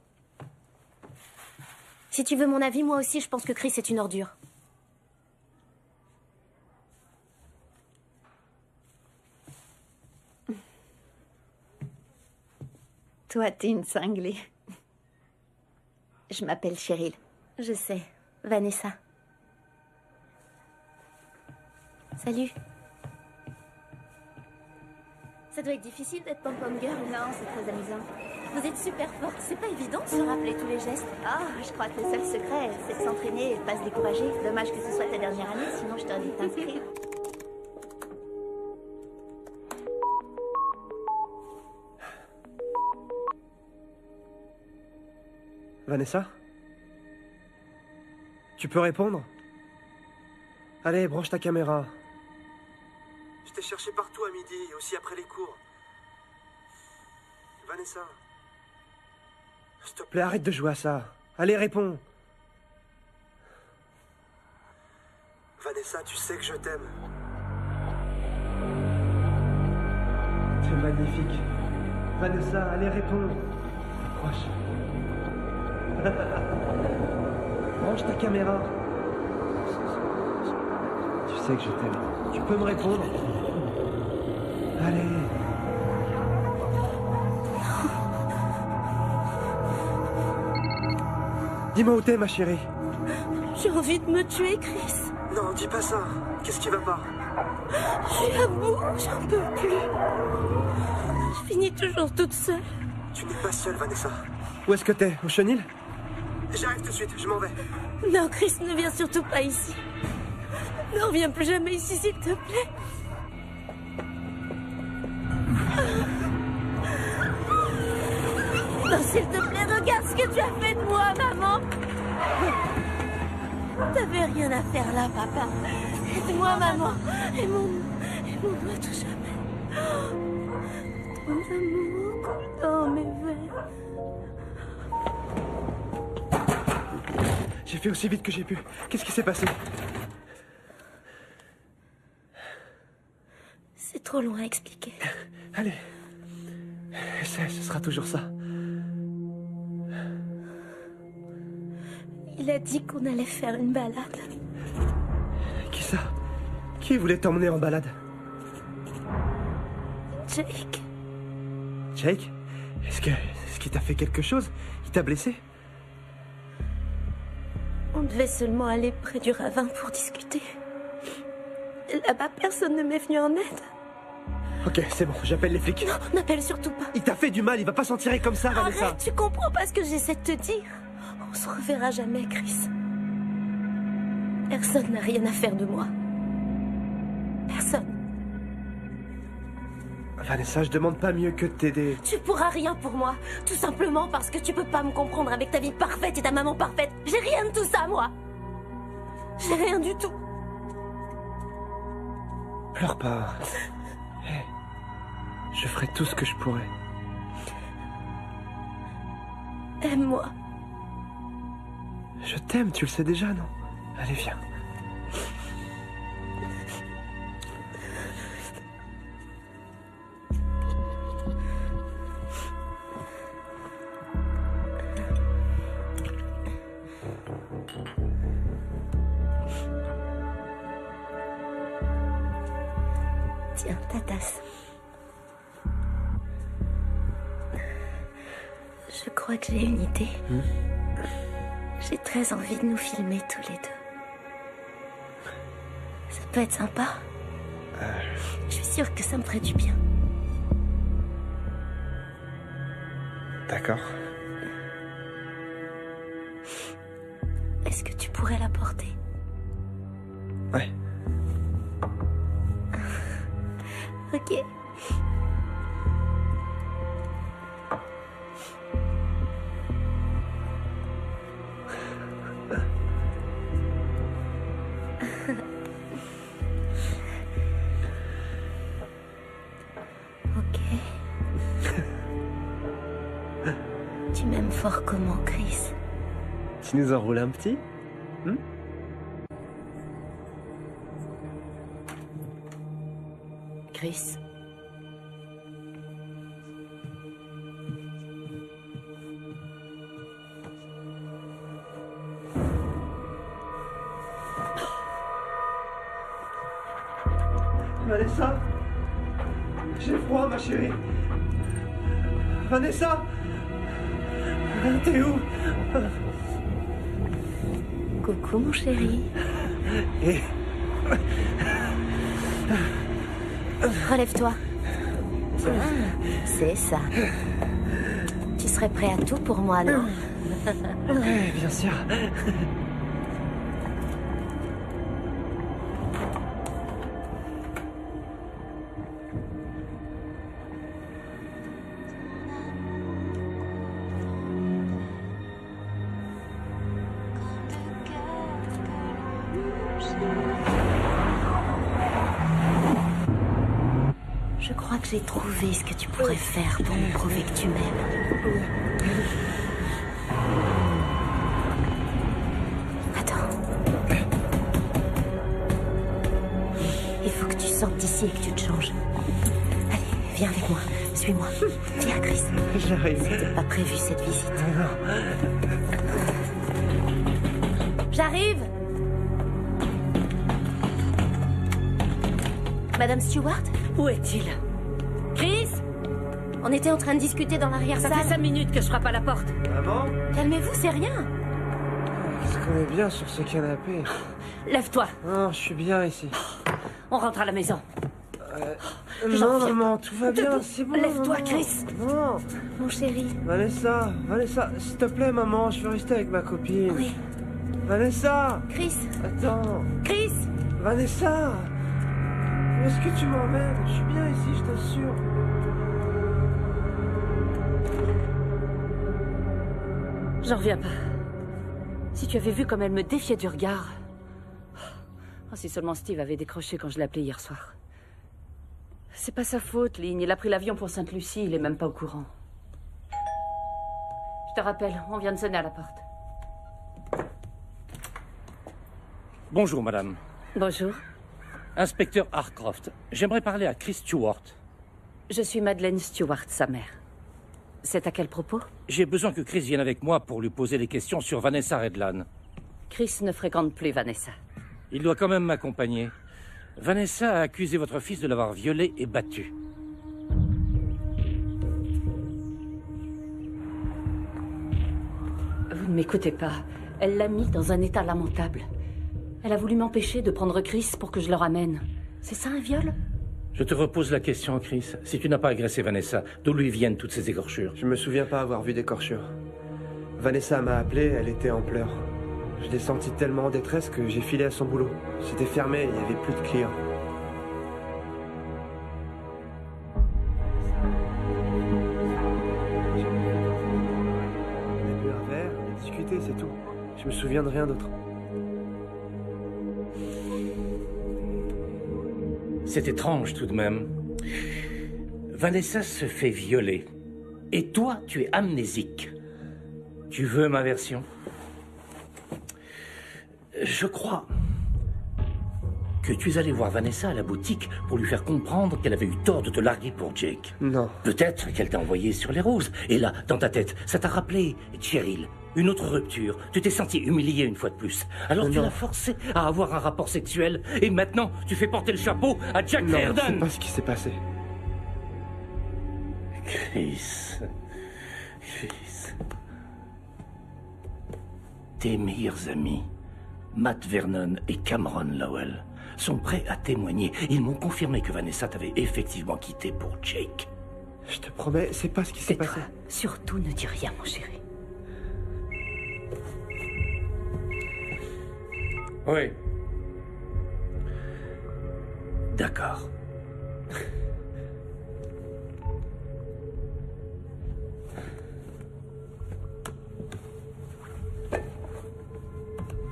Si tu veux mon avis, moi aussi, je pense que Chris est une ordure. Toi, t'es une cinglée. Je m'appelle Cheryl. Je sais. Vanessa. Salut. Ça doit être difficile d'être pom-pom girl. Non, c'est très amusant. Vous êtes super forte. C'est pas évident de se rappeler tous les gestes. Ah, je crois que le seul secret, c'est de s'entraîner et de pas se décourager. Dommage que ce soit ta dernière année, sinon je t'aurais dit de t'inscrire. Vanessa? Tu peux répondre? Allez, branche ta caméra. Je t'ai cherché partout à midi et aussi après les cours. Vanessa? S'il te plaît, arrête de jouer à ça. Allez, réponds. Vanessa, tu sais que je t'aime. C'est magnifique. Vanessa, allez, réponds. Approche. Range ta caméra. Tu sais que je t'aime. Tu peux me répondre? Allez. Dis-moi où t'es, ma chérie. J'ai envie de me tuer, Chris. Non, dis pas ça. Qu'est-ce qui va pas? Je suis à bout, j'en peux plus. Je finis toujours toute seule. Tu n'es pas seule, Vanessa. Où est-ce que t'es? Au chenil? J'arrive tout de suite, je m'en vais. Non, Chris, ne viens surtout pas ici. Ne reviens plus jamais ici, s'il te plaît. Non, s'il te plaît, regarde ce que tu as fait de moi, maman. T'avais rien à faire là, papa. Aide-moi, maman. Aide-moi tout jamais. Ton amour coule dans mes veines. J'ai fait aussi vite que j'ai pu. Qu'est-ce qui s'est passé? C'est trop loin à expliquer. Allez. Essaie, ce sera toujours ça. Il a dit qu'on allait faire une balade. Qui ça? Qui voulait t'emmener en balade? Jake. Jake? Est-ce qu'il t'a fait quelque chose? Il t'a blessé? On devait seulement aller près du ravin pour discuter. Là-bas, personne ne m'est venu en aide. Ok, c'est bon, j'appelle les flics. Non, n'appelle surtout pas. Il t'a fait du mal, il va pas s'en tirer comme ça, Vanessa. Arrête, tu comprends pas ce que j'essaie de te dire. On se reverra jamais, Chris. Personne n'a rien à faire de moi. Personne. Vanessa, je demande pas mieux que de t'aider. Tu pourras rien pour moi. Tout simplement parce que tu peux pas me comprendre avec ta vie parfaite et ta maman parfaite. J'ai rien de tout ça, moi. J'ai rien du tout. Pleure pas. Hey, je ferai tout ce que je pourrai. Aime-moi. Je t'aime, tu le sais déjà, non? Allez, viens. Tiens, ta tasse. Je crois que j'ai une idée. J'ai très envie de nous filmer tous les deux. Ça peut être sympa. Je suis sûre que ça me ferait du bien. D'accord. Est-ce que tu pourrais la porter? Ouais. Ok. Ok. Tu m'aimes fort comment, Chris? Tu nous enroules un petit? Chris. Vanessa? J'ai froid, ma chérie. Vanessa? T'es où? Coucou, mon chéri. Et... Relève-toi. C'est ça. Tu serais prêt à tout pour moi, non? Ouais, bien sûr. Je crois que j'ai trouvé ce que tu pourrais faire pour me prouver que tu m'aimes. Attends. Il faut que tu sortes d'ici et que tu te changes. Allez, viens avec moi. Suis-moi. Viens, Chris. J'arrive. C'était pas prévu, cette visite. J'arrive. Madame Stewart? Où est-il? Chris? On était en train de discuter dans l'arrière-salle. Ça fait 5 minutes que je frappe à la porte. Maman? Calmez-vous, c'est rien. Qu'est-ce qu'on est bien sur ce canapé? Lève-toi. Non, je suis bien ici. On rentre à la maison. Non, maman, tout va bien, c'est bon. Lève-toi, maman. Chris. Non. Mon chéri. Vanessa, s'il te plaît, maman, je veux rester avec ma copine. Oui. Vanessa! Chris. Attends. Chris. Vanessa! Où est-ce que tu m'emmènes? Je suis bien ici, je t'assure. J'en reviens pas. Si tu avais vu comme elle me défiait du regard. Oh, si seulement Steve avait décroché quand je l'ai appelé hier soir. C'est pas sa faute, Ligne. Il a pris l'avion pour Sainte-Lucie, il est même pas au courant. Je te rappelle, on vient de sonner à la porte. Bonjour, madame. Bonjour. Inspecteur Harcroft, j'aimerais parler à Chris Stewart. Je suis Madeleine Stewart, sa mère. C'est à quel propos? J'ai besoin que Chris vienne avec moi pour lui poser des questions sur Vanessa Redlan. Chris ne fréquente plus Vanessa. Il doit quand même m'accompagner. Vanessa a accusé votre fils de l'avoir violé et battu. Vous ne m'écoutez pas. Elle l'a mis dans un état lamentable. Elle a voulu m'empêcher de prendre Chris pour que je le ramène. C'est ça un viol? Je te repose la question, Chris. Si tu n'as pas agressé Vanessa, d'où lui viennent toutes ces écorchures? Je me souviens pas avoir vu d'écorchures. Vanessa m'a appelé, elle était en pleurs. Je l'ai sentie tellement en détresse que j'ai filé à son boulot. C'était fermé, il n'y avait plus de clients. On a bu un verre, on a discuté, c'est tout. Je me souviens de rien d'autre. C'est étrange tout de même. Vanessa se fait violer. Et toi, tu es amnésique. Tu veux ma version? Je crois que tu es allé voir Vanessa à la boutique pour lui faire comprendre qu'elle avait eu tort de te larguer pour Jake. Non. Peut-être qu'elle t'a envoyé sur les roses. Et là, dans ta tête, ça t'a rappelé Cheryl. Une autre rupture. Tu t'es senti humilié une fois de plus. Alors tu l'as forcé à avoir un rapport sexuel. Et maintenant, tu fais porter le chapeau à Jack Reardon. Non, c'est pas ce qui s'est passé. Chris. Tes meilleurs amis, Matt Vernon et Cameron Lowell, sont prêts à témoigner. Ils m'ont confirmé que Vanessa t'avait effectivement quitté pour Jake. Je te promets, c'est pas ce qui s'est passé. Surtout ne dis rien, mon chéri. Oui. D'accord.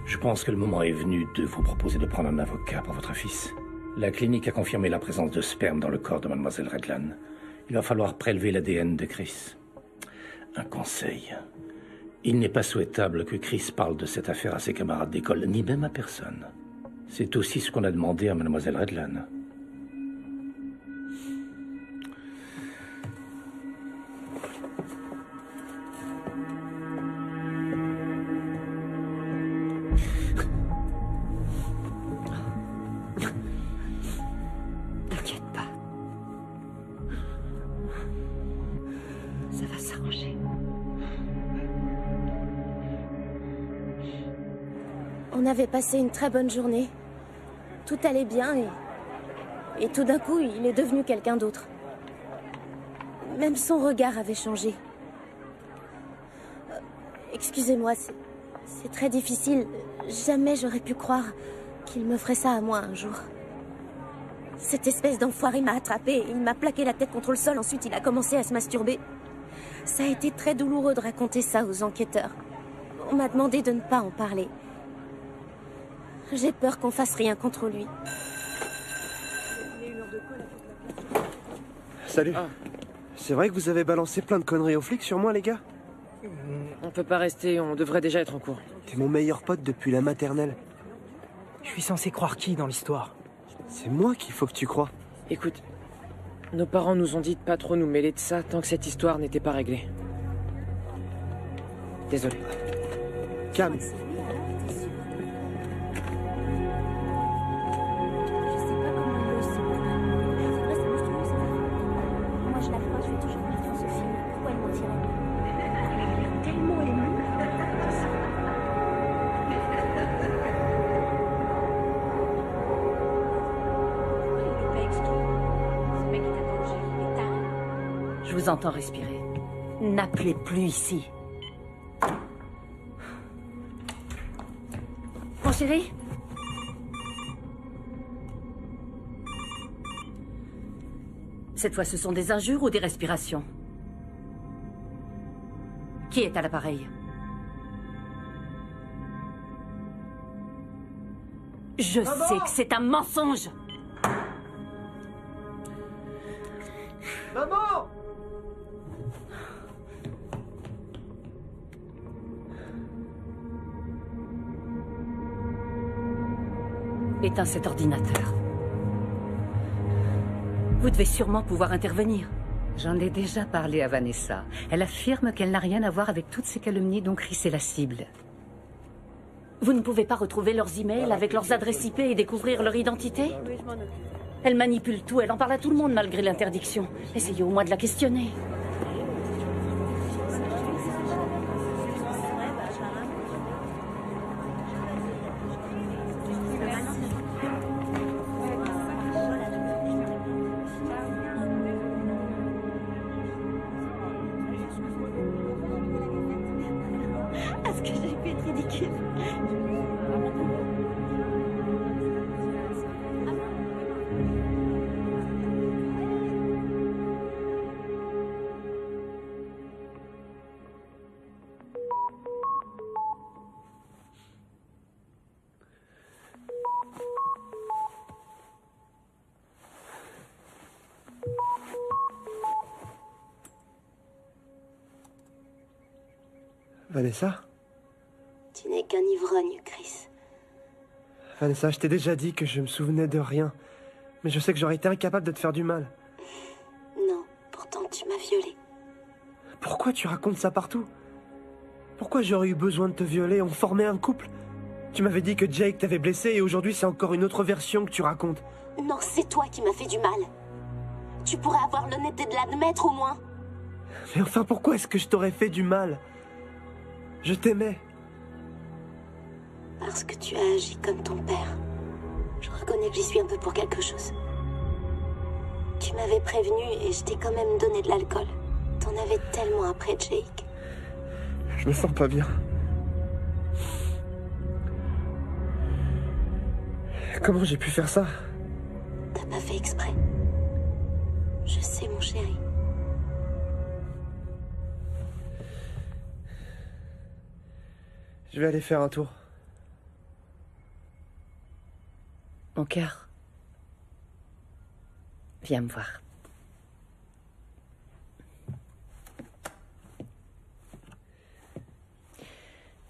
Je pense que le moment est venu de vous proposer de prendre un avocat pour votre fils. La clinique a confirmé la présence de sperme dans le corps de mademoiselle Redlan. Il va falloir prélever l'ADN de Chris. Un conseil. Il n'est pas souhaitable que Chris parle de cette affaire à ses camarades d'école, ni même à personne. C'est aussi ce qu'on a demandé à mademoiselle Redlan. T'inquiète pas. Ça va s'arranger. On avait passé une très bonne journée. Tout allait bien et tout d'un coup, il est devenu quelqu'un d'autre. Même son regard avait changé. Excusez-moi, c'est très difficile. Jamais j'aurais pu croire qu'il me ferait ça à moi un jour. Cette espèce d'enfoiré m'a attrapé, il m'a plaqué la tête contre le sol, ensuite il a commencé à se masturber. Ça a été très douloureux de raconter ça aux enquêteurs. On m'a demandé de ne pas en parler. J'ai peur qu'on fasse rien contre lui. Salut. C'est vrai que vous avez balancé plein de conneries aux flics sur moi, les gars? On peut pas rester, on devrait déjà être en cours. T'es mon meilleur pote depuis la maternelle. Je suis censé croire qui dans l'histoire? C'est moi qu'il faut que tu crois. Écoute, nos parents nous ont dit de pas trop nous mêler de ça tant que cette histoire n'était pas réglée. Désolé. Calme. Je vous entends respirer. N'appelez plus ici. Mon chéri? Cette fois, ce sont des injures ou des respirations? Qui est à l'appareil? Je sais que c'est un mensonge! Maman! Éteins cet ordinateur. Vous devez sûrement pouvoir intervenir. J'en ai déjà parlé à Vanessa. Elle affirme qu'elle n'a rien à voir avec toutes ces calomnies dont Chris est la cible. Vous ne pouvez pas retrouver leurs emails avec leurs adresses IP et découvrir leur identité? Elle manipule tout, elle en parle à tout le monde malgré l'interdiction. Essayez au moins de la questionner. Est-ce que j'ai pu être ridicule? Vanessa? Tu n'es qu'un ivrogne, Chris. Vanessa, je t'ai déjà dit que je me souvenais de rien. Mais je sais que j'aurais été incapable de te faire du mal. Non, pourtant tu m'as violée. Pourquoi tu racontes ça partout? Pourquoi j'aurais eu besoin de te violer? On formait un couple. Tu m'avais dit que Jake t'avait blessé et aujourd'hui c'est encore une autre version que tu racontes. Non, c'est toi qui m'as fait du mal. Tu pourrais avoir l'honnêteté de l'admettre au moins. Mais enfin, pourquoi est-ce que je t'aurais fait du mal? Je t'aimais. Parce que tu as agi comme ton père. Je reconnais que j'y suis un peu pour quelque chose. Tu m'avais prévenu et je t'ai quand même donné de l'alcool. T'en avais tellement après Jake. Je me sens pas bien. Comment j'ai pu faire ça? T'as pas fait exprès. Je sais, mon chéri. Je vais aller faire un tour. Mon cœur, viens me voir.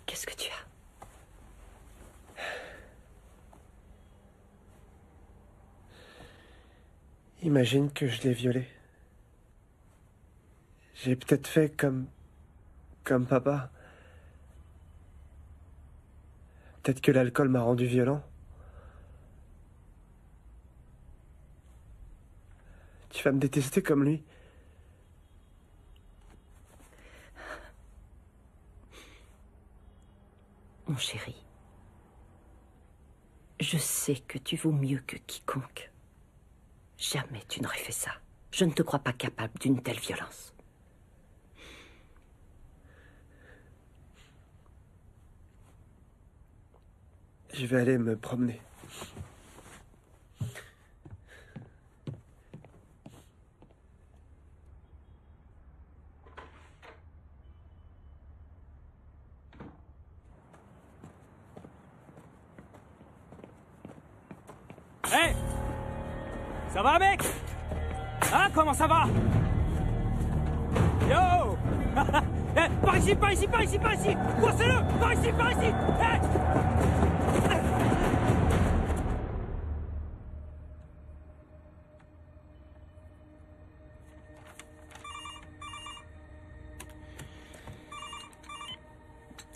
Qu'est-ce que tu as? Imagine que je l'ai violée. J'ai peut-être fait comme papa. Peut-être que l'alcool m'a rendu violent. Tu vas me détester comme lui. Mon chéri, je sais que tu vaux mieux que quiconque. Jamais tu n'aurais fait ça. Je ne te crois pas capable d'une telle violence. Je vais aller me promener. Hé! Ça va, mec? Hein, comment ça va? Yo! Eh, par ici, par ici, par ici, par ici! Coincez-le! Par ici, par ici!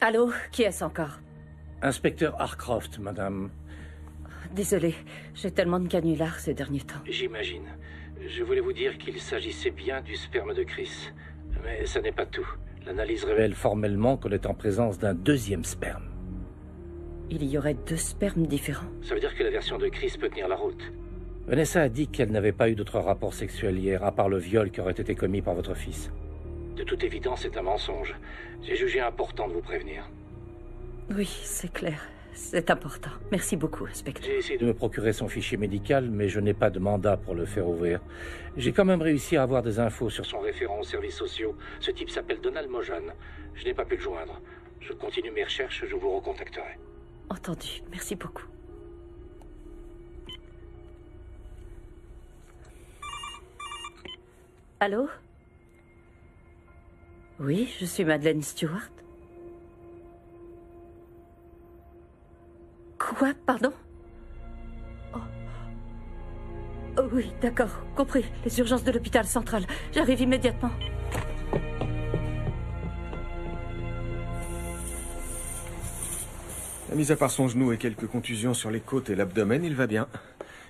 Allô? Qui est-ce encore? Inspecteur Harcroft, madame. Désolée, j'ai tellement de canulars ces derniers temps. J'imagine. Je voulais vous dire qu'il s'agissait bien du sperme de Chris. Mais ça n'est pas tout. L'analyse révèle formellement qu'on est en présence d'un deuxième sperme. Il y aurait 2 spermes différents. Ça veut dire que la version de Chris peut tenir la route. Vanessa a dit qu'elle n'avait pas eu d'autres rapports sexuels hier, à part le viol qui aurait été commis par votre fils. De toute évidence, c'est un mensonge. J'ai jugé important de vous prévenir. Oui, c'est clair. C'est important. Merci beaucoup, inspecteur. J'ai essayé de me procurer son fichier médical, mais je n'ai pas de mandat pour le faire ouvrir. J'ai quand même réussi à avoir des infos sur son référent aux services sociaux. Ce type s'appelle Donald Mojan. Je n'ai pas pu le joindre. Je continue mes recherches, je vous recontacterai. Entendu. Merci beaucoup. Allô? Oui, je suis Madeleine Stewart. Quoi? Pardon? Oh. Oh oui, d'accord. Compris. Les urgences de l'hôpital central. J'arrive immédiatement. Mis à part son genou et quelques contusions sur les côtes et l'abdomen, il va bien.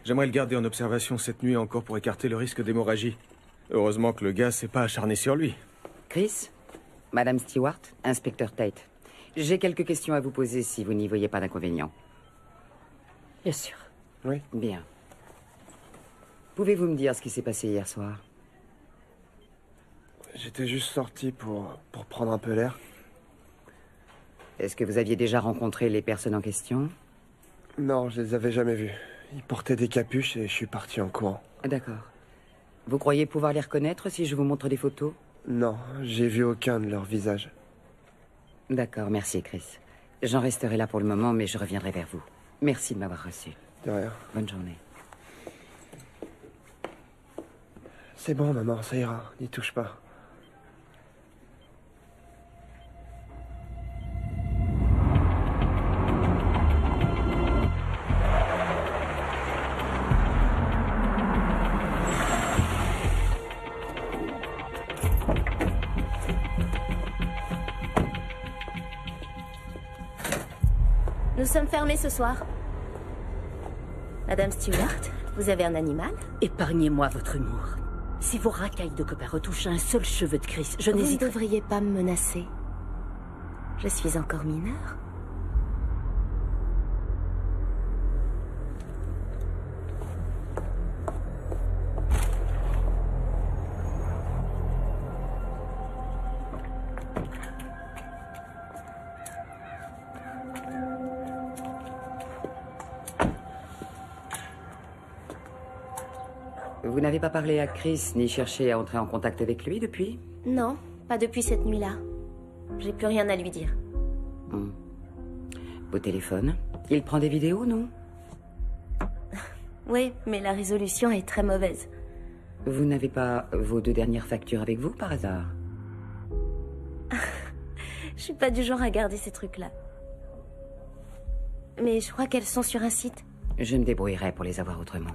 J'aimerais le garder en observation cette nuit encore pour écarter le risque d'hémorragie. Heureusement que le gars s'est pas acharné sur lui. Chris? Madame Stewart, inspecteur Tate. J'ai quelques questions à vous poser si vous n'y voyez pas d'inconvénient. Bien sûr. Oui. Bien. Pouvez-vous me dire ce qui s'est passé hier soir? J'étais juste sorti pour prendre un peu l'air. Est-ce que vous aviez déjà rencontré les personnes en question? Non, je les avais jamais vus. Ils portaient des capuches et je suis parti en courant. D'accord. Vous croyez pouvoir les reconnaître si je vous montre des photos? Non, j'ai vu aucun de leurs visages. D'accord, merci Chris. J'en resterai là pour le moment, mais je reviendrai vers vous. Merci de m'avoir reçu. De rien. Bonne journée. C'est bon, maman, ça ira. N'y touche pas. Nous sommes fermés ce soir. Madame Stewart, vous avez un animal? Épargnez-moi votre humour. Si vos racailles de copains retouchent un seul cheveu de Chris, je Vous ne n'hésiterai... devriez pas me menacer. Je suis encore mineure. Vous n'avez pas parlé à Chris ni cherché à entrer en contact avec lui depuis? Non, pas depuis cette nuit-là. J'ai plus rien à lui dire. Au téléphone? Il prend des vidéos, non? Oui, mais la résolution est très mauvaise. Vous n'avez pas vos 2 dernières factures avec vous, par hasard? Je suis pas du genre à garder ces trucs-là. Mais je crois qu'elles sont sur un site. Je me débrouillerai pour les avoir autrement.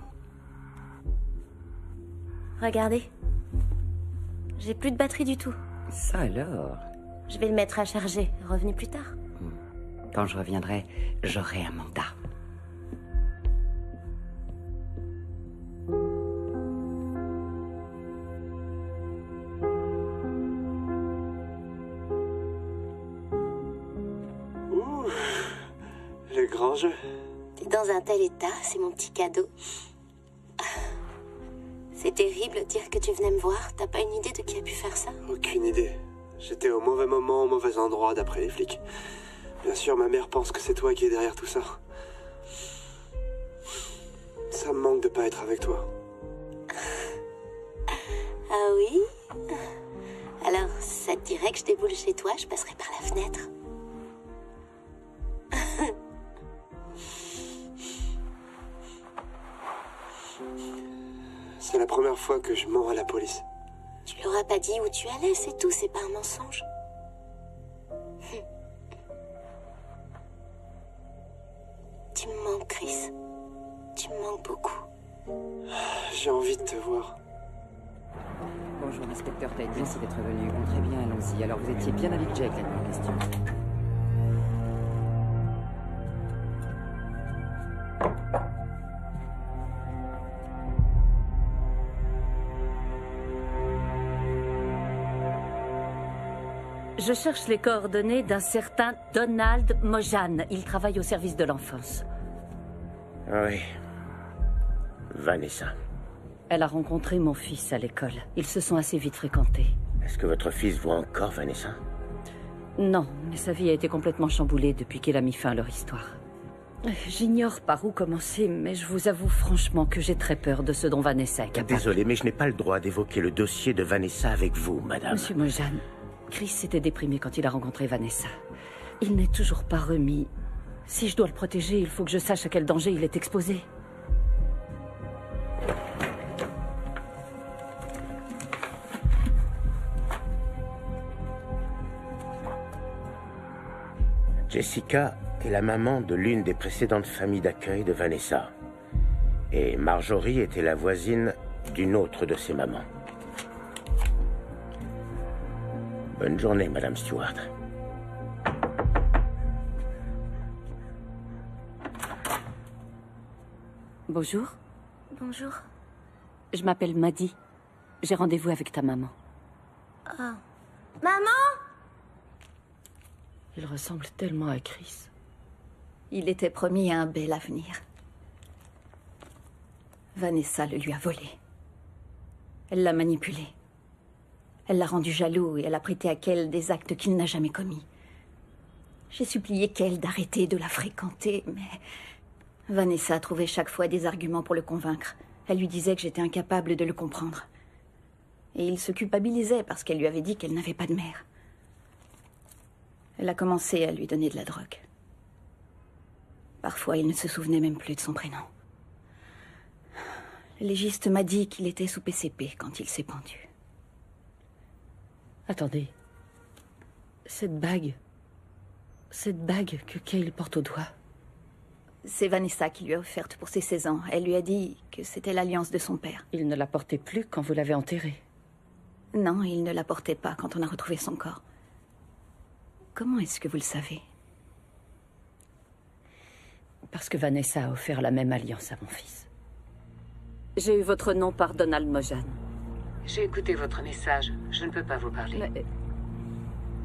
Regardez. J'ai plus de batterie du tout. Ça alors? Je vais le mettre à charger. Revenez plus tard. Quand je reviendrai, j'aurai un mandat. Ouh, le grand jeu. T'es dans un tel état, c'est mon petit cadeau. C'est terrible de dire que tu venais me voir. T'as pas une idée de qui a pu faire ça? Aucune idée. J'étais au mauvais moment, au mauvais endroit, d'après les flics. Bien sûr, ma mère pense que c'est toi qui es derrière tout ça. Ça me manque de pas être avec toi. Ah oui? Alors, ça te dirait que je déboule chez toi, je passerai par la fenêtre. C'est la première fois que je mens à la police. Tu leur as pas dit où tu allais, c'est tout, c'est pas un mensonge. Tu me manques, Chris. Tu me manques beaucoup. J'ai envie de te voir. Bonjour, inspecteur Tate. Merci d'être venu. Bon, très bien, allons-y. Alors, vous étiez bien avec Jake, la nuit en question. Je cherche les coordonnées d'un certain Donald Mojan. Il travaille au service de l'enfance. Oui. Vanessa. Elle a rencontré mon fils à l'école. Ils se sont assez vite fréquentés. Est-ce que votre fils voit encore Vanessa? Non, mais sa vie a été complètement chamboulée depuis qu'elle a mis fin à leur histoire. J'ignore par où commencer, mais je vous avoue franchement que j'ai très peur de ce dont Vanessa est capable. Désolé, mais je n'ai pas le droit d'évoquer le dossier de Vanessa avec vous, madame. Monsieur Mojan, Chris était déprimé quand il a rencontré Vanessa. Il n'est toujours pas remis. Si je dois le protéger, il faut que je sache à quel danger il est exposé. Jessica est la maman de l'une des précédentes familles d'accueil de Vanessa. Et Marjorie était la voisine d'une autre de ses mamans. Bonne journée, Madame Stewart. Bonjour. Bonjour. Je m'appelle Maddie. J'ai rendez-vous avec ta maman. Oh. Maman! Il ressemble tellement à Chris. Il était promis à un bel avenir. Vanessa le lui a volé. Elle l'a manipulé. Elle l'a rendu jaloux et elle a prêté à Kel des actes qu'il n'a jamais commis. J'ai supplié Kel d'arrêter de la fréquenter, mais Vanessa a trouvé chaque fois des arguments pour le convaincre. Elle lui disait que j'étais incapable de le comprendre. Et il se culpabilisait parce qu'elle lui avait dit qu'elle n'avait pas de mère. Elle a commencé à lui donner de la drogue. Parfois, il ne se souvenait même plus de son prénom. Le légiste m'a dit qu'il était sous PCP quand il s'est pendu. Attendez. Cette bague que Cale porte au doigt. C'est Vanessa qui lui a offerte pour ses 16 ans. Elle lui a dit que c'était l'alliance de son père. Il ne la portait plus quand vous l'avez enterrée. Non, il ne la portait pas quand on a retrouvé son corps. Comment est-ce que vous le savez? Parce que Vanessa a offert la même alliance à mon fils. J'ai eu votre nom par Donald Mojan. J'ai écouté votre message. Je ne peux pas vous parler. Mais...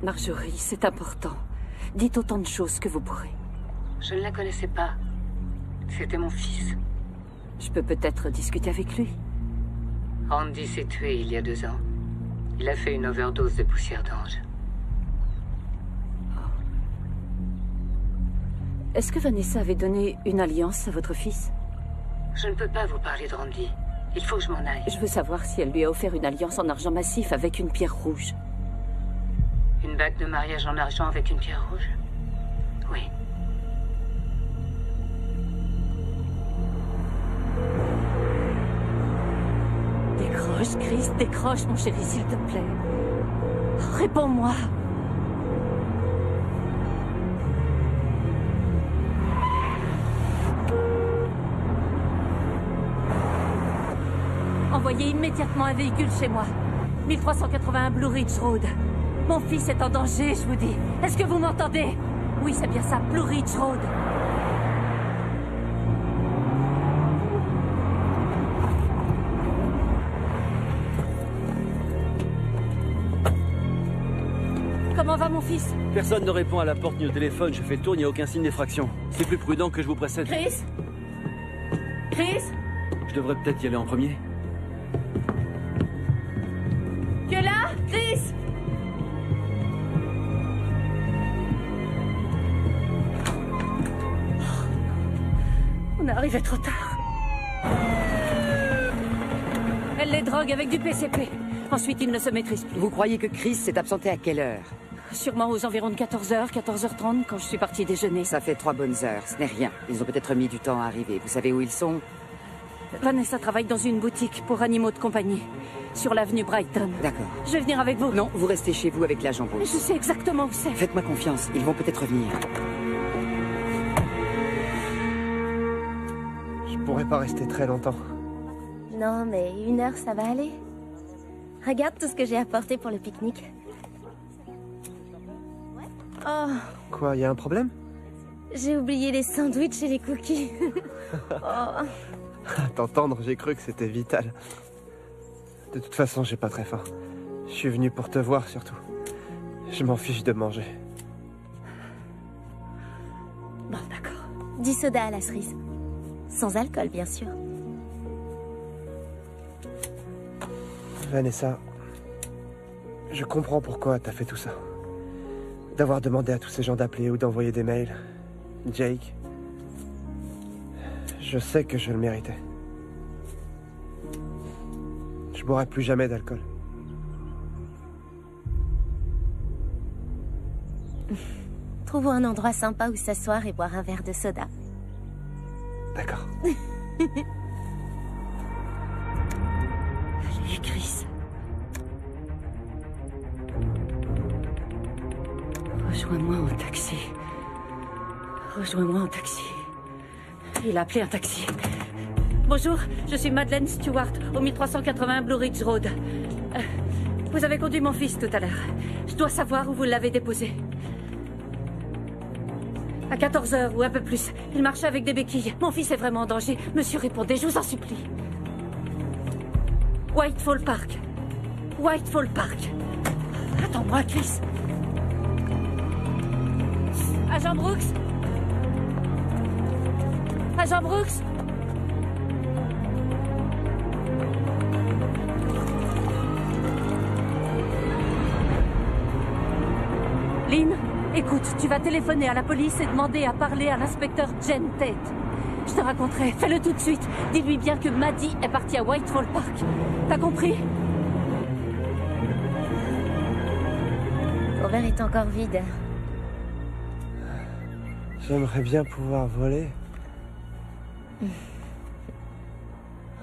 Marjorie, c'est important. Dites autant de choses que vous pourrez. Je ne la connaissais pas. C'était mon fils. Je peux peut-être discuter avec lui. Randy s'est tué il y a 2 ans. Il a fait une overdose de poussière d'ange. Est-ce que Vanessa avait donné une alliance à votre fils? Je ne peux pas vous parler de Randy. Il faut que je m'en aille. Je veux savoir si elle lui a offert une alliance en argent massif avec une pierre rouge. Une bague de mariage en argent avec une pierre rouge? Oui. Décroche, Chris, décroche, mon chéri, s'il te plaît. Réponds-moi. Envoyez immédiatement un véhicule chez moi. 1381 Blue Ridge Road. Mon fils est en danger, je vous dis. Est-ce que vous m'entendez? Oui, c'est bien ça, Blue Ridge Road. Comment va mon fils? Personne ne répond à la porte ni au téléphone. Je fais le tour, il n'y a aucun signe d'effraction. C'est plus prudent que je vous précède. Chris? Chris? Je devrais peut-être y aller en premier. arrivé trop tard. Elle les drogue avec du PCP. Ensuite, ils ne se maîtrisent plus. Vous croyez que Chris s'est absenté à quelle heure? Sûrement aux environs de 14h, 14h30, quand je suis partie déjeuner. Ça fait 3 bonnes heures, ce n'est rien. Ils ont peut-être mis du temps à arriver. Vous savez où ils sont? Vanessa travaille dans une boutique pour animaux de compagnie, sur l'avenue Brighton. D'accord. Je vais venir avec vous. Non, vous restez chez vous avec l'agent Bruce. Je sais exactement où c'est. Faites-moi confiance, ils vont peut-être revenir. Je pourrais pas rester très longtemps. Non, mais 1 heure, ça va aller. Regarde tout ce que j'ai apporté pour le pique-nique. Oh, Quoi, y a un problème? j'ai oublié les sandwichs et les cookies. Oh. À t'entendre, j'ai cru que c'était vital. De toute façon, j'ai pas très faim. Je suis venu pour te voir, surtout. Je m'en fiche de manger. Bon, d'accord. 10 sodas à la cerise. Sans alcool, bien sûr. Vanessa, je comprends pourquoi t'as fait tout ça. D'avoir demandé à tous ces gens d'appeler ou d'envoyer des mails. Jake, je sais que je le méritais. Je boirai plus jamais d'alcool. Trouvons un endroit sympa où s'asseoir et boire un verre de soda. D'accord. Allez, Chris. Rejoins-moi en taxi. Rejoins-moi en taxi. Il a appelé un taxi. Bonjour, je suis Madeleine Stewart, au 1380 Blue Ridge Road. Vous avez conduit mon fils tout à l'heure. Je dois savoir où vous l'avez déposé. À 14h ou un peu plus. Il marchait avec des béquilles. Mon fils est vraiment en danger. Monsieur, répondez, je vous en supplie. Whitefall Park. Whitefall Park. Attends-moi, Chris. Agent Brooks? Agent Brooks? Lynn, écoute, tu vas téléphoner à la police et demander à parler à l'inspecteur Jen Tate. Je te raconterai, fais-le tout de suite. Dis-lui bien que Maddie est partie à Whitefall Park. T'as compris? Ton verre est encore vide. J'aimerais bien pouvoir voler.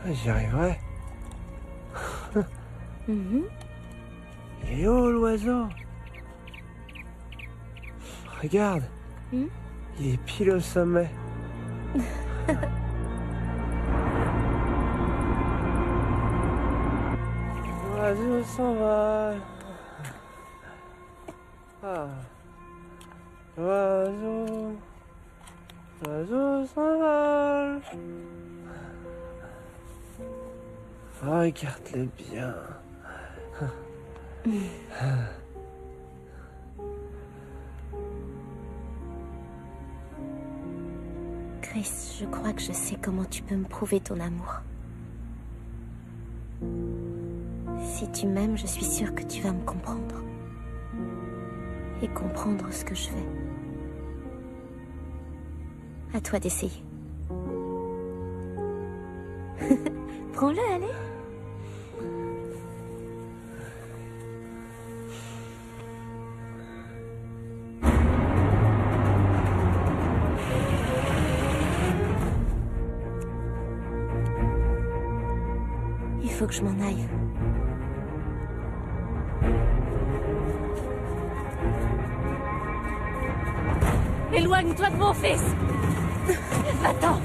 J'y arriverai. Il est haut, l'oiseau. Regarde. Il est pile au sommet. L'oiseau s'envole. Ah. L'oiseau. L'oiseau s'envole. Regarde-le bien. Chris, je crois que je sais comment tu peux me prouver ton amour. Si tu m'aimes, je suis sûre que tu vas me comprendre. Et comprendre ce que je fais. À toi d'essayer. Prends-le, allez. Il faut que je m'en aille. Éloigne-toi de mon fils! Va-t'en!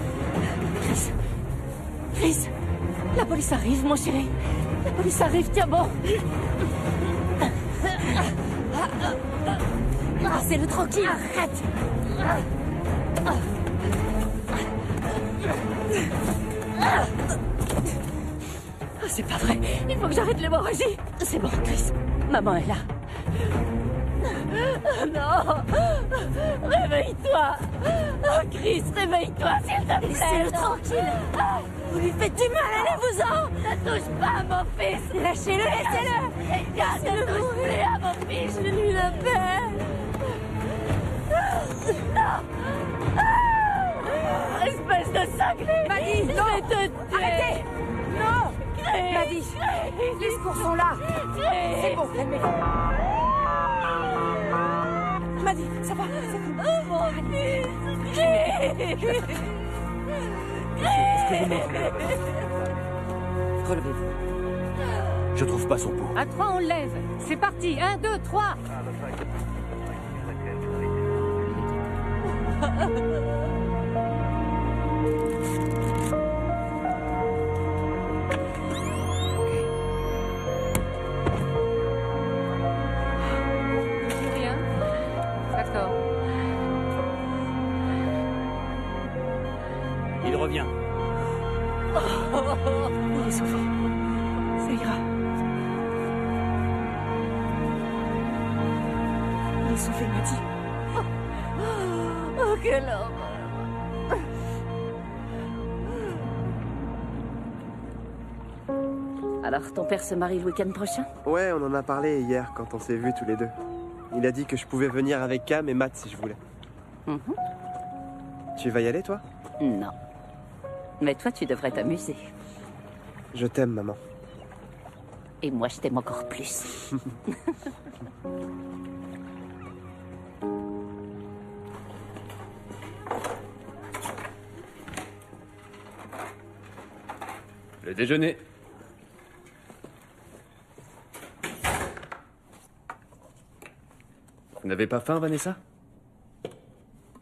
Chris! Chris! La police arrive, mon chéri! La police arrive, tiens bon! Laissez-le tranquille! Arrête! C'est pas vrai! Il faut que j'arrête l'hémorragie! C'est bon, Chris. Maman est là. Non! Réveille-toi! Oh, Chris, réveille-toi, s'il te plaît! Laissez-le tranquille! Vous lui faites du mal, allez-vous-en! Ne touche pas à mon fils! Lâchez-le, laissez-le! Ne touche plus à mon fils, je lui le paie! Non! espèce de cinglé! Maddie, non! Je vais te tuer! Arrêtez! Non! Grace! Maddie, les secours sont là! Grace! C'est bon, calmez-vous. Maddie, ça va, c'est bon. Oh mon fils! Grace! Est-ce que vous m'entendez? Relevez-vous. Je trouve pas son pot. À 3, on lève. C'est parti. 1, 2, 3. Plus rien. D'accord. Il revient. Il est sauvé. Ça ira. Il est sauvé, Maddie. Oh, quelle horreur! Alors, ton père se marie le week-end prochain? Ouais, on en a parlé hier quand on s'est vus tous les deux. Il a dit que je pouvais venir avec Cam et Matt si je voulais. Tu vas y aller, toi? Non. Mais toi, tu devrais t'amuser. Je t'aime, maman. Et moi, je t'aime encore plus. Le déjeuner. Vous n'avez pas faim, Vanessa?